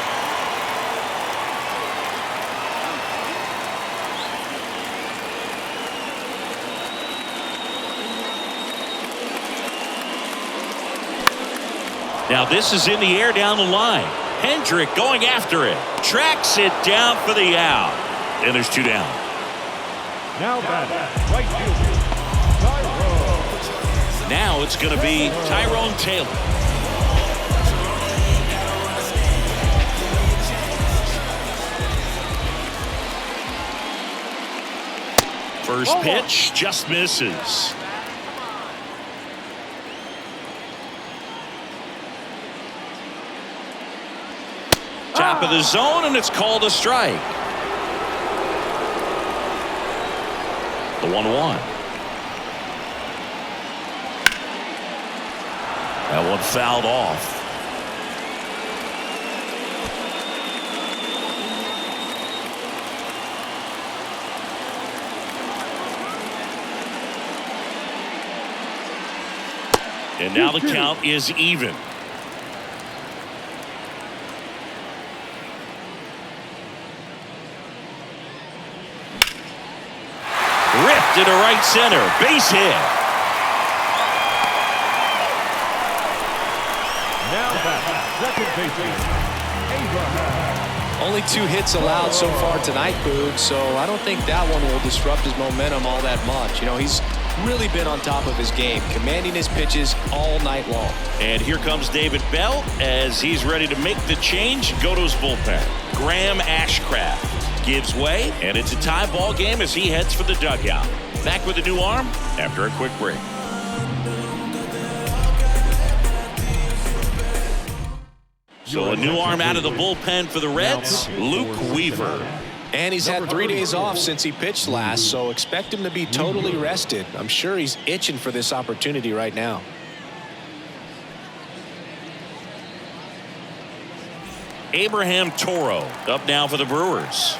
Now this is in the air down the line. Hendrick going after it. Tracks it down for the out. And there's two down. Now batting, right fielder, Tyrone. Now it's going to be Tyrone Taylor. First pitch just misses. Top of the zone, and it's called a strike. The 1-1. That one fouled off. And now the count is even. Ripped into right center. Base hit. Now back, second baseman, Abraham. Only 2 hits allowed so far tonight, Boog, so I don't think that one will disrupt his momentum all that much. You know, he's really been on top of his game, commanding his pitches all night long. And here comes David Bell as he's ready to make the change and go to his bullpen. Graham Ashcraft gives way, and it's a tie ball game as he heads for the dugout. Back with a new arm after a quick break. So a new arm out of the bullpen for the Reds, Luke Weaver. And he's had 3 days off since he pitched last, so expect him to be totally rested. I'm sure he's itching for this opportunity right now. Abraham Toro up now for the Brewers.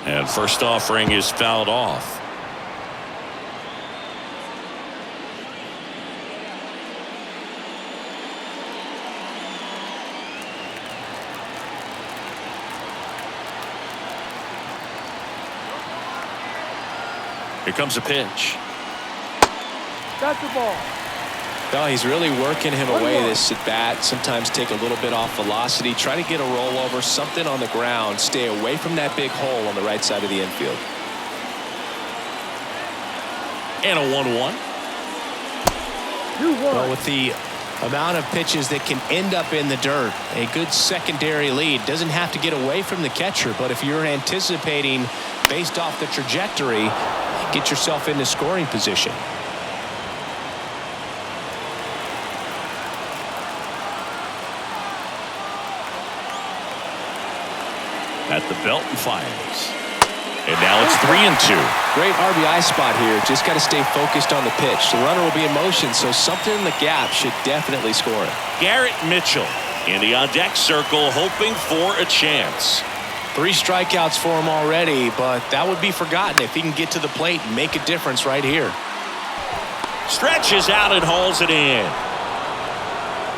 And first offering is fouled off. Here comes a pitch. That's the ball. No, he's really working him away this at bat. Sometimes take a little bit off velocity. Try to get a rollover, something on the ground. Stay away from that big hole on the right side of the infield. And a 1-1. 2-1. Well, with the amount of pitches that can end up in the dirt, a good secondary lead. Doesn't have to get away from the catcher, but if you're anticipating based off the trajectory, get yourself into scoring position. At the belt and fires. And now it's 3-2. Great RBI spot here. Just got to stay focused on the pitch. The runner will be in motion, so something in the gap should definitely score it. Garrett Mitchell in the on-deck circle, hoping for a chance. 3 strikeouts for him already, but that would be forgotten if he can get to the plate and make a difference right here. Stretches out and hauls it in.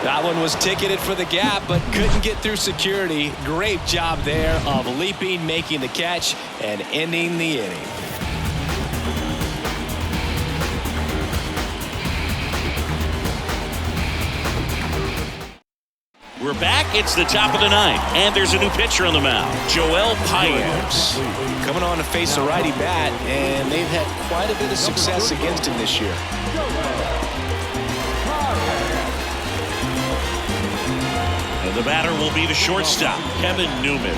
That one was ticketed for the gap, but couldn't get through security. Great job there of leaping, making the catch, and ending the inning. We're back. It's the top of the 9th, and there's a new pitcher on the mound, Joel Payams. Coming on to face a righty bat, and they've had quite a bit of success against him this year. And the batter will be the shortstop, Kevin Newman.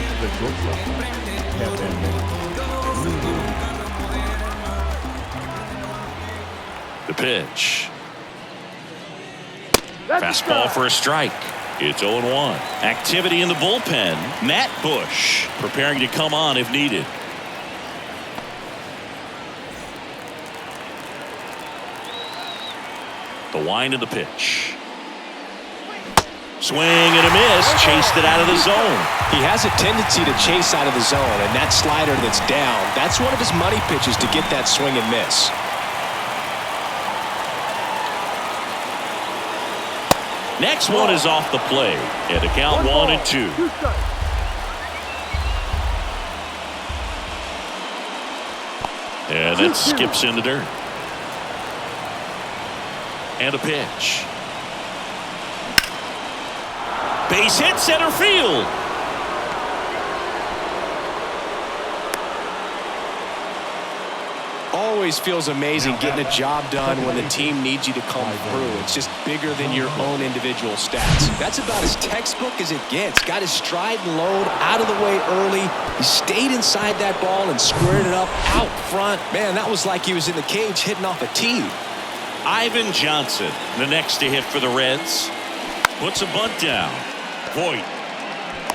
The pitch. Fastball for a strike. It's 0-1. Activity in the bullpen. Matt Bush preparing to come on if needed. The wind of the pitch. Swing and a miss. Chased it out of the zone. He has a tendency to chase out of the zone, and that slider that's down, that's one of his money pitches to get that swing and miss. Next one is off the plate. And a count 1-2. And it skips in the dirt. And a pitch. Base hit, center field. Always feels amazing getting a job done when the team needs you to come through. It's just bigger than your own individual stats. That's about as textbook as it gets. Got his stride and load out of the way early. He stayed inside that ball and squared it up out front. Man, that was like he was in the cage hitting off a tee. Ivan Johnson, the next to hit for the Reds. Puts a bunt down. Voit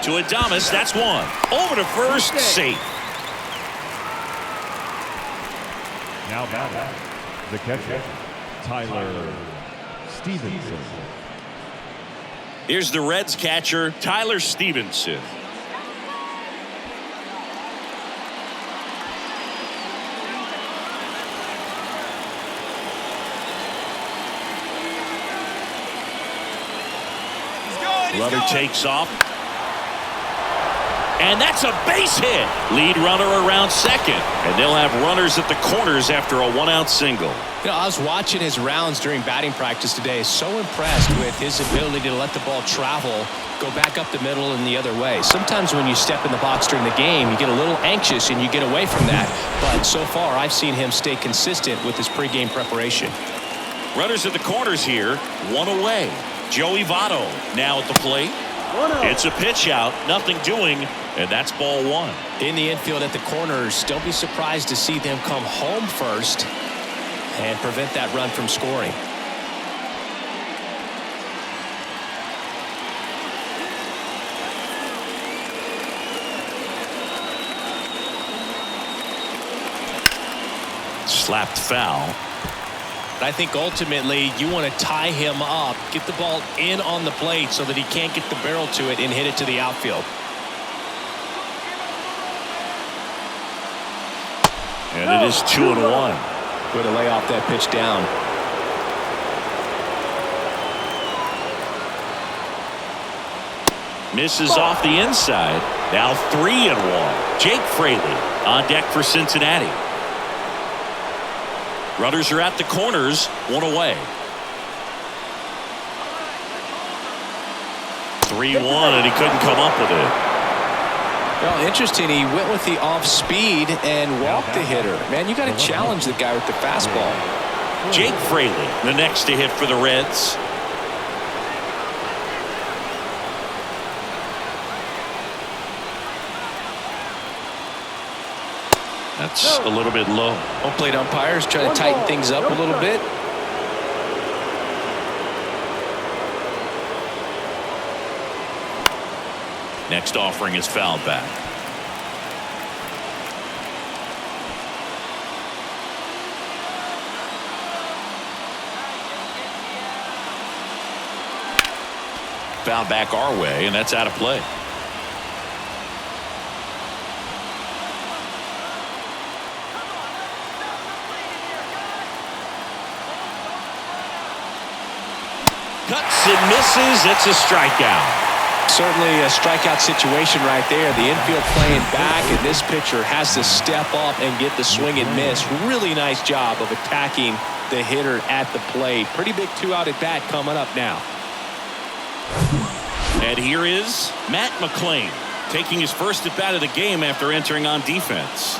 to Adames. That's one. Over to first. Safe. Now batting, the catcher, Tyler Stevenson. Here's the Reds catcher, Tyler Stevenson. Runner takes off. And that's a base hit. Lead runner around second. And they'll have runners at the corners after a 1-out single. You know, I was watching his rounds during batting practice today. So impressed with his ability to let the ball travel, go back up the middle and the other way. Sometimes when you step in the box during the game, you get a little anxious and you get away from that. But so far, I've seen him stay consistent with his pregame preparation. Runners at the corners here. One away. Joey Votto now at the plate. It's a pitch out. Nothing doing. And that's ball 1. In the infield at the corners, don't be surprised to see them come home first and prevent that run from scoring. Slapped foul. I think ultimately you want to tie him up, get the ball in on the plate so that he can't get the barrel to it and hit it to the outfield. And it is 2-1. Way to lay off that pitch down. Misses off the inside. Now 3-1. Jake Fraley on deck for Cincinnati. Runners are at the corners, 1 away. 3-1, and he couldn't come up with it. Well, interesting. He went with the off speed and walked the hitter. Man, you got to challenge the guy with the fastball. Jake Fraley, the next to hit for the Reds. That's a little bit low. Home plate umpires try to tighten things up a little bit. Next offering is fouled back. Fouled back our way, and that's out of play. Cuts and misses. It's a strikeout. Certainly a strikeout situation right there. The infield playing back, and this pitcher has to step up and get the swing and miss. Really nice job of attacking the hitter at the plate. Pretty big 2-out at bat coming up now. And here is Matt McClain taking his first at bat of the game after entering on defense.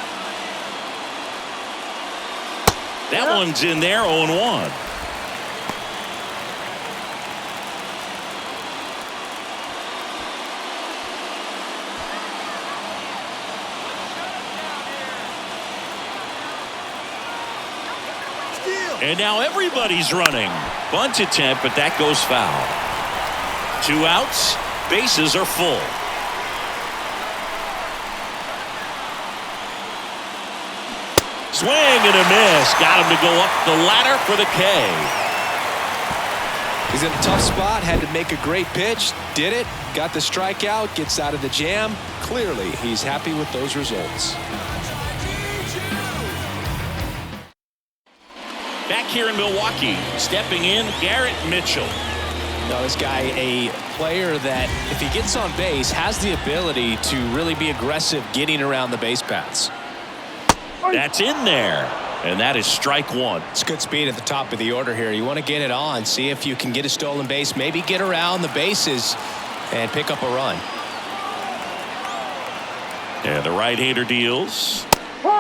That one's in there, 0-1. And now everybody's running. Bunt attempt, but that goes foul. 2 outs. Bases are full. Swing and a miss. Got him to go up the ladder for the K. He's in a tough spot. Had to make a great pitch. Did it. Got the strikeout. Gets out of the jam. Clearly, he's happy with those results. Back here in Milwaukee, stepping in, Garrett Mitchell. Now, this guy, a player that, if he gets on base, has the ability to really be aggressive getting around the base paths. That's in there, and that is strike 1. It's good speed at the top of the order here. You want to get it on, see if you can get a stolen base, maybe get around the bases and pick up a run. And the right-hander deals.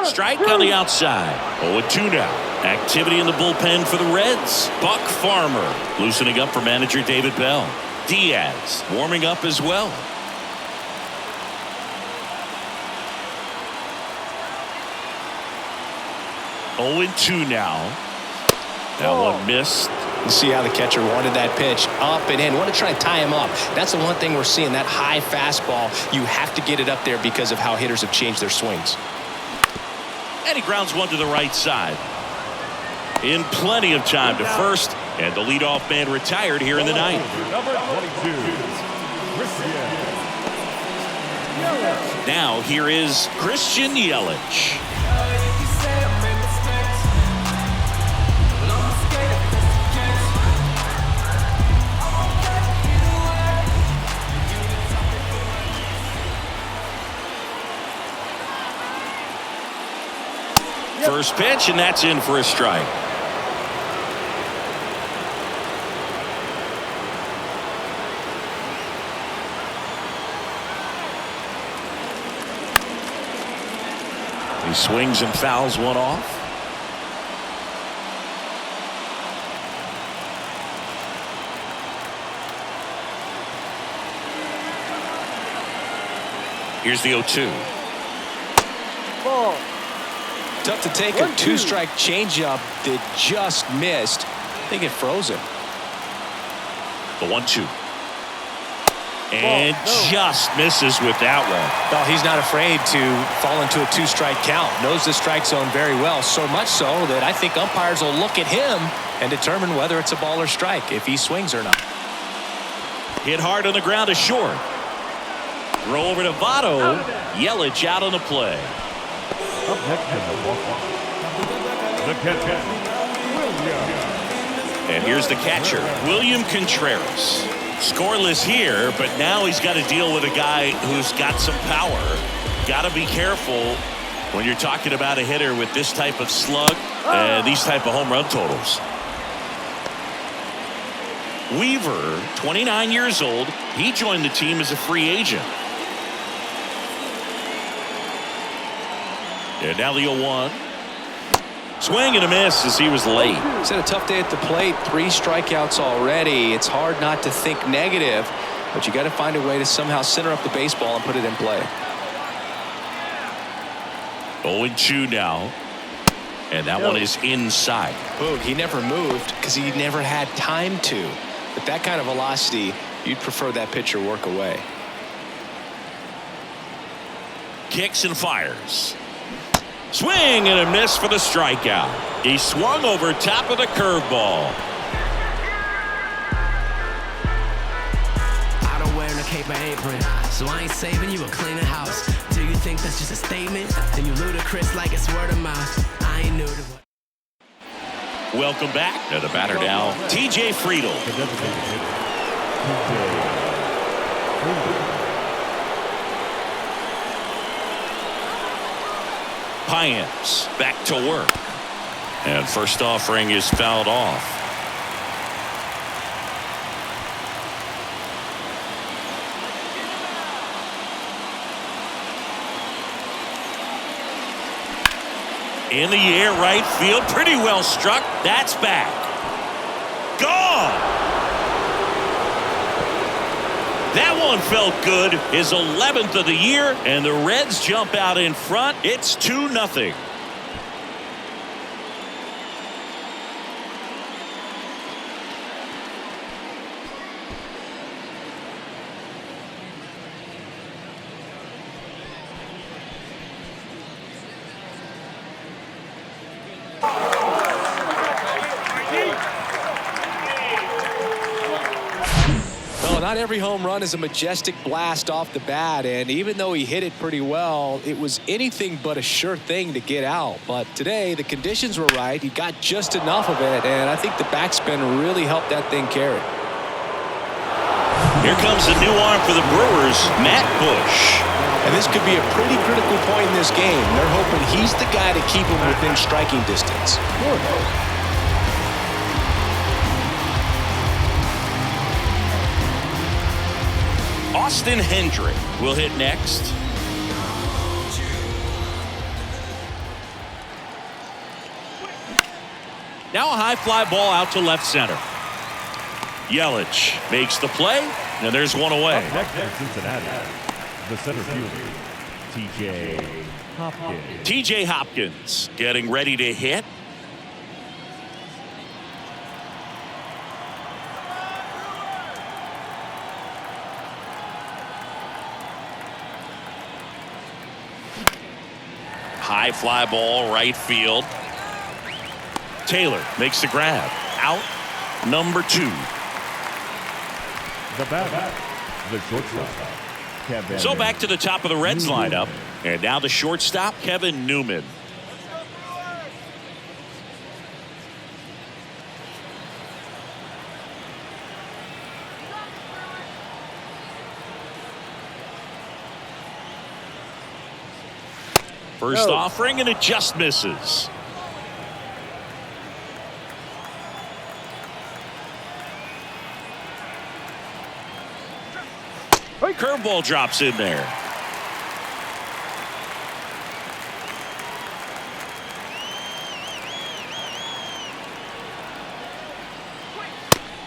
Strike on the outside. 0-2 now. Activity in the bullpen for the Reds. Buck Farmer loosening up for manager David Bell. Diaz warming up as well. Oh, 0-2 now. That one missed. You see how the catcher wanted that pitch up and in. Want to try and tie him up. That's the one thing we're seeing, that high fastball. You have to get it up there because of how hitters have changed their swings. And he grounds one to the right side. In plenty of time to first, and the leadoff man retired here in the ninth. Number 22, Now here is Christian Yelich. First pitch, and that's in for a strike. He swings and fouls one off. Here's the 0-2. Ball. Tough to take a 2-strike changeup that just missed. I think it froze him. The 1-2. And just misses with that one. Well, he's not afraid to fall into a 2-strike count. Knows the strike zone very well. So much so that I think umpires will look at him and determine whether it's a ball or strike, if he swings or not. Hit hard on the ground to short. Throw over to Votto. Yelich out on the play. Next in the catcher, William. And here's the catcher, William Contreras. Scoreless here, but now he's got to deal with a guy who's got some power. Got to be careful when you're talking about a hitter with this type of slug and these type of home run totals. Weaver, 29 years old. He joined the team as a free agent. And now the 0-1. Swing and a miss as he was late. He's had a tough day at the plate. 3 strikeouts already. It's hard not to think negative, but you got to find a way to somehow center up the baseball and put it in play. 0-2 now. And that one is inside. Boog, he never moved because he never had time to. With that kind of velocity, you'd prefer that pitcher work away. Kicks and fires. Swing and a miss for the strikeout. He swung over top of the curveball. I don't wear no cape or apron, so I ain't saving you or clean the house. Do you think that's just a statement? Then you ludicrous like it's word of mouth. I ain't new to what. Welcome back to the batter now, TJ Friedl. Paynes back to work. And first offering is fouled off. In the air, right field, pretty well struck. That's back. Gone. That one felt good. His 11th of the year, and the Reds jump out in front. It's 2-0. Not every home run is a majestic blast off the bat, and even though he hit it pretty well, it was anything but a sure thing to get out. But today, the conditions were right. He got just enough of it, and I think the backspin really helped that thing carry. Here comes the new arm for the Brewers, Matt Bush. And this could be a pretty critical point in this game. They're hoping he's the guy to keep him within striking distance. Austin Hendrick will hit next. Now a high fly ball out to left center. Yelich makes the play, and there's one away. Up next in Cincinnati, the center fielder, TJ Hopkins. TJ Hopkins getting ready to hit. High fly ball, right field. Taylor makes the grab. Out, number 2. The batter, the shortstop, Kevin. So back to the top of the Reds lineup. And now the shortstop, Kevin Newman. First offering, and it just misses. Curveball drops in there.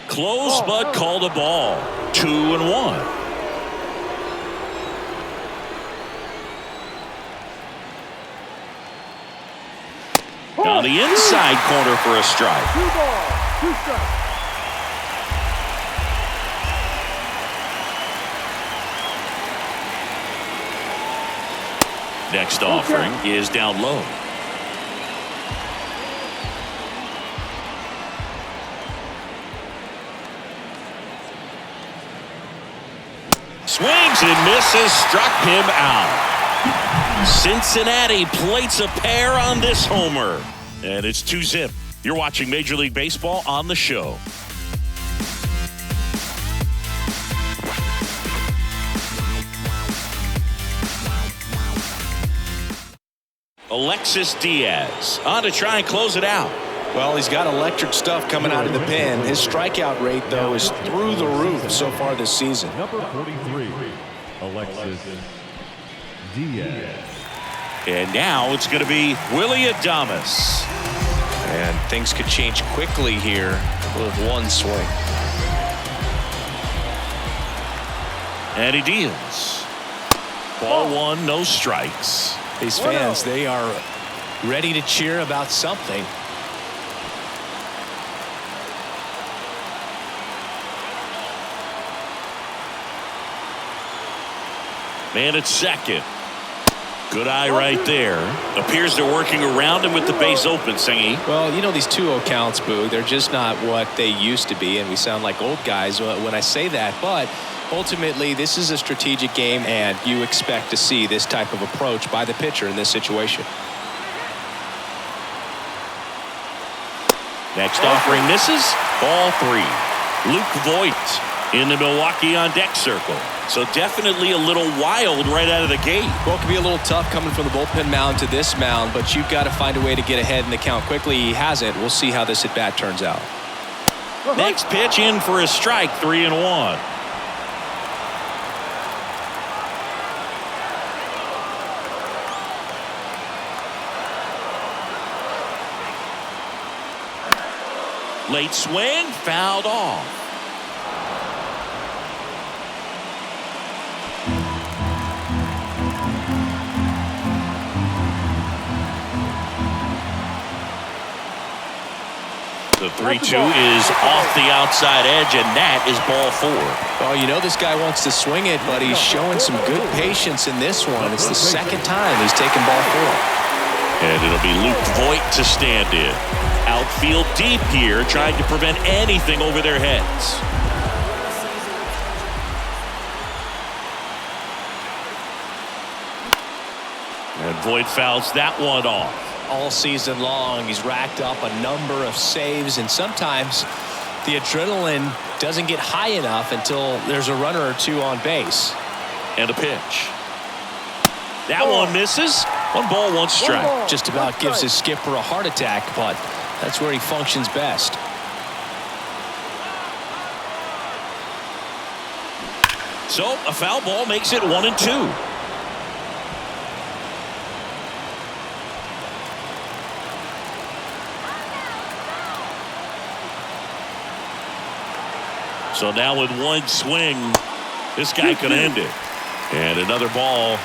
Close, but called a ball. 2-1. On the inside corner for a strike. 2 balls, 2 strikes. Next offering is down low. Swings and misses, struck him out. Cincinnati plates a pair on this homer. And it's 2-zip. You're watching Major League Baseball on the show. Alexis Diaz on to try and close it out. Well, he's got electric stuff coming out of the pen. His strikeout rate, though, is through the roof so far this season. Number 43, Alexis Diaz. And now it's going to be Willy Adames. And things could change quickly here with one swing. And he deals. Ball one, no strikes. These fans, they are ready to cheer about something. Man at second. Good eye right there. Appears they're working around him with the base open, Singy. Well, you know, these 2-0 counts, Boo, they're just not what they used to be, and we sound like old guys when I say that. But ultimately, this is a strategic game, and you expect to see this type of approach by the pitcher in this situation. Next offering misses. Ball 3. Luke Voigt in the Milwaukee on deck circle. So definitely a little wild right out of the gate. Well, it could be a little tough coming from the bullpen mound to this mound, but you've got to find a way to get ahead in the count quickly. He hasn't. We'll see how this at-bat turns out. Next pitch in for a strike, 3-1. Late swing, fouled off. The 3-2 is off the outside edge, and that is ball 4. Well, you know this guy wants to swing it, but he's showing some good patience in this one. It's the second time he's taken ball 4. And it'll be Luke Voigt to stand in. Outfield deep here, trying to prevent anything over their heads. And Voigt fouls that one off. All season long, he's racked up a number of saves, and sometimes the adrenaline doesn't get high enough until there's a runner or two on base. And a pitch. That one misses. 1 ball, 1 strike. Just about gives his skipper a heart attack, but that's where he functions best. So a foul ball makes it 1-2. So now with 1 swing, this guy could end it. And another ball.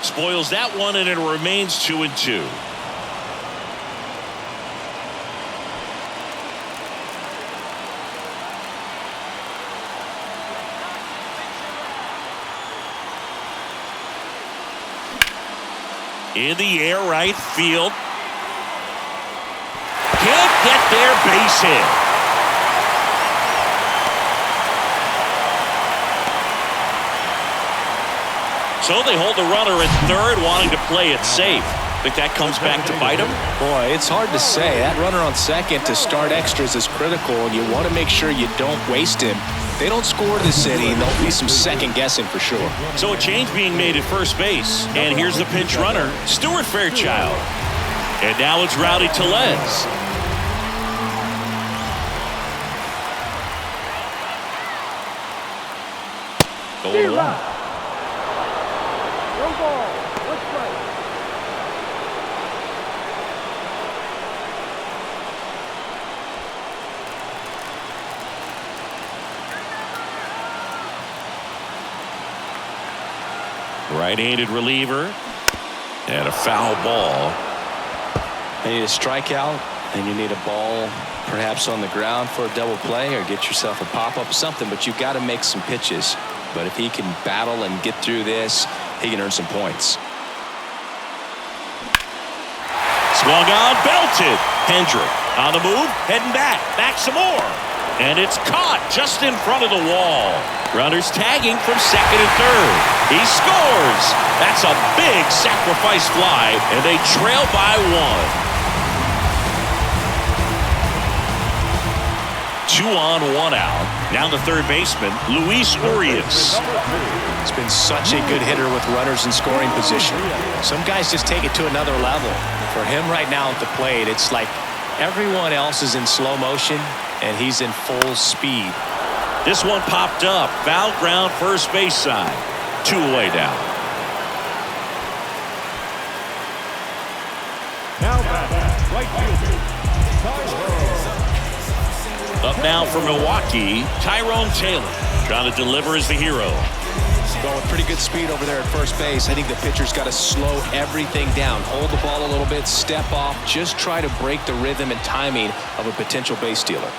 Spoils that one, and it remains 2-2. In the air, right field. Can't get there, base hit. So they hold the runner at third, wanting to play it safe. Think that comes back to bite him? Boy, it's hard to say. That runner on second to start extras is critical, and you want to make sure you don't waste him. They don't score this inning, there'll be some second guessing for sure. So a change being made at first base. And here's the pinch runner, Stuart Fairchild. And now it's Rowdy Tellez. Going on. 1 ball, 1 strike. Right-handed reliever. And a foul ball. You need a strikeout, and you need a ball perhaps on the ground for a double play, or get yourself a pop-up, something, but you've got to make some pitches. But if he can battle and get through this, he can earn some points. Swung on, belted. Kendrick on the move, heading back some more. And it's caught just in front of the wall. Runners tagging from second and third. He scores. That's a big sacrifice fly, and they trail by 1. 2 on, 1 out. Now the third baseman, Luis Urias. He's been such a good hitter with runners in scoring position. Some guys just take it to another level. For him right now at the plate, it's like everyone else is in slow motion, and he's in full speed. This one popped up. Foul ground, first base side. 2 away down. Now back, right fielder. Up now for Milwaukee, Tyrone Taylor. Trying to deliver as the hero. Well, with pretty good speed over there at first base, I think the pitcher's got to slow everything down. Hold the ball a little bit, step off, just try to break the rhythm and timing of a potential base stealer.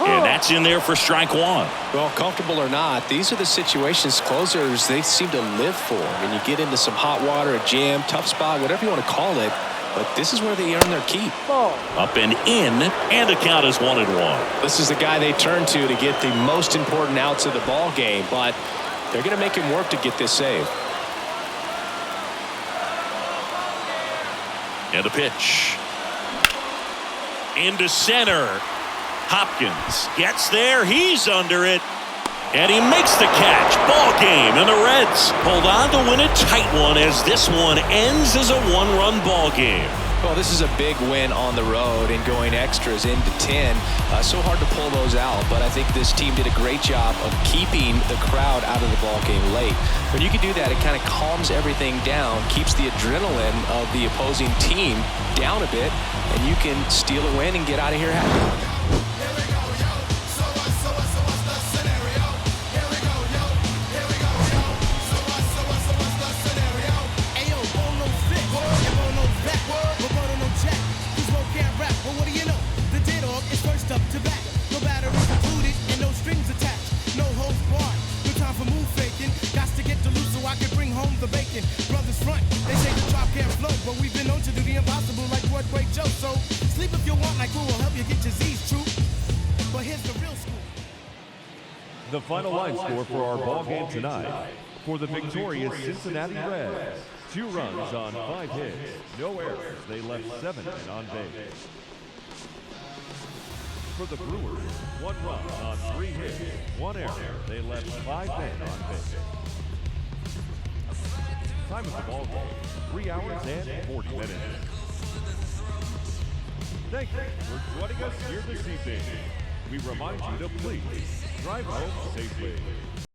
And that's in there for strike 1. Well, comfortable or not, these are the situations closers they seem to live for. When you get into some hot water, a jam, tough spot, whatever you want to call it, but this is where they earn their keep. Up and in, and the count is 1-1. This is the guy they turn to get the most important outs of the ball game, but they're going to make him work to get this save. And the pitch. Into center. Hopkins gets there. He's under it. And he makes the catch. Ball game. And the Reds hold on to win a tight one as this one ends as a 1-run ball game. Well, this is a big win on the road and going extras into 10. So hard to pull those out, but I think this team did a great job of keeping the crowd out of the ball game late. When you can do that, it kind of calms everything down, keeps the adrenaline of the opposing team down a bit, and you can steal a win and get out of here happy. The final line score for our ball game tonight. For the victorious Cincinnati Reds, 2 runs on 5 hits, no errors. They left 7 men on base. For the Brewers, 1 run on 3 hits, 1 error. They left 5 men on base. Time of the ball game, 3 hours and 40 minutes. Thank you for joining us here this evening. We remind you to please drive home safely.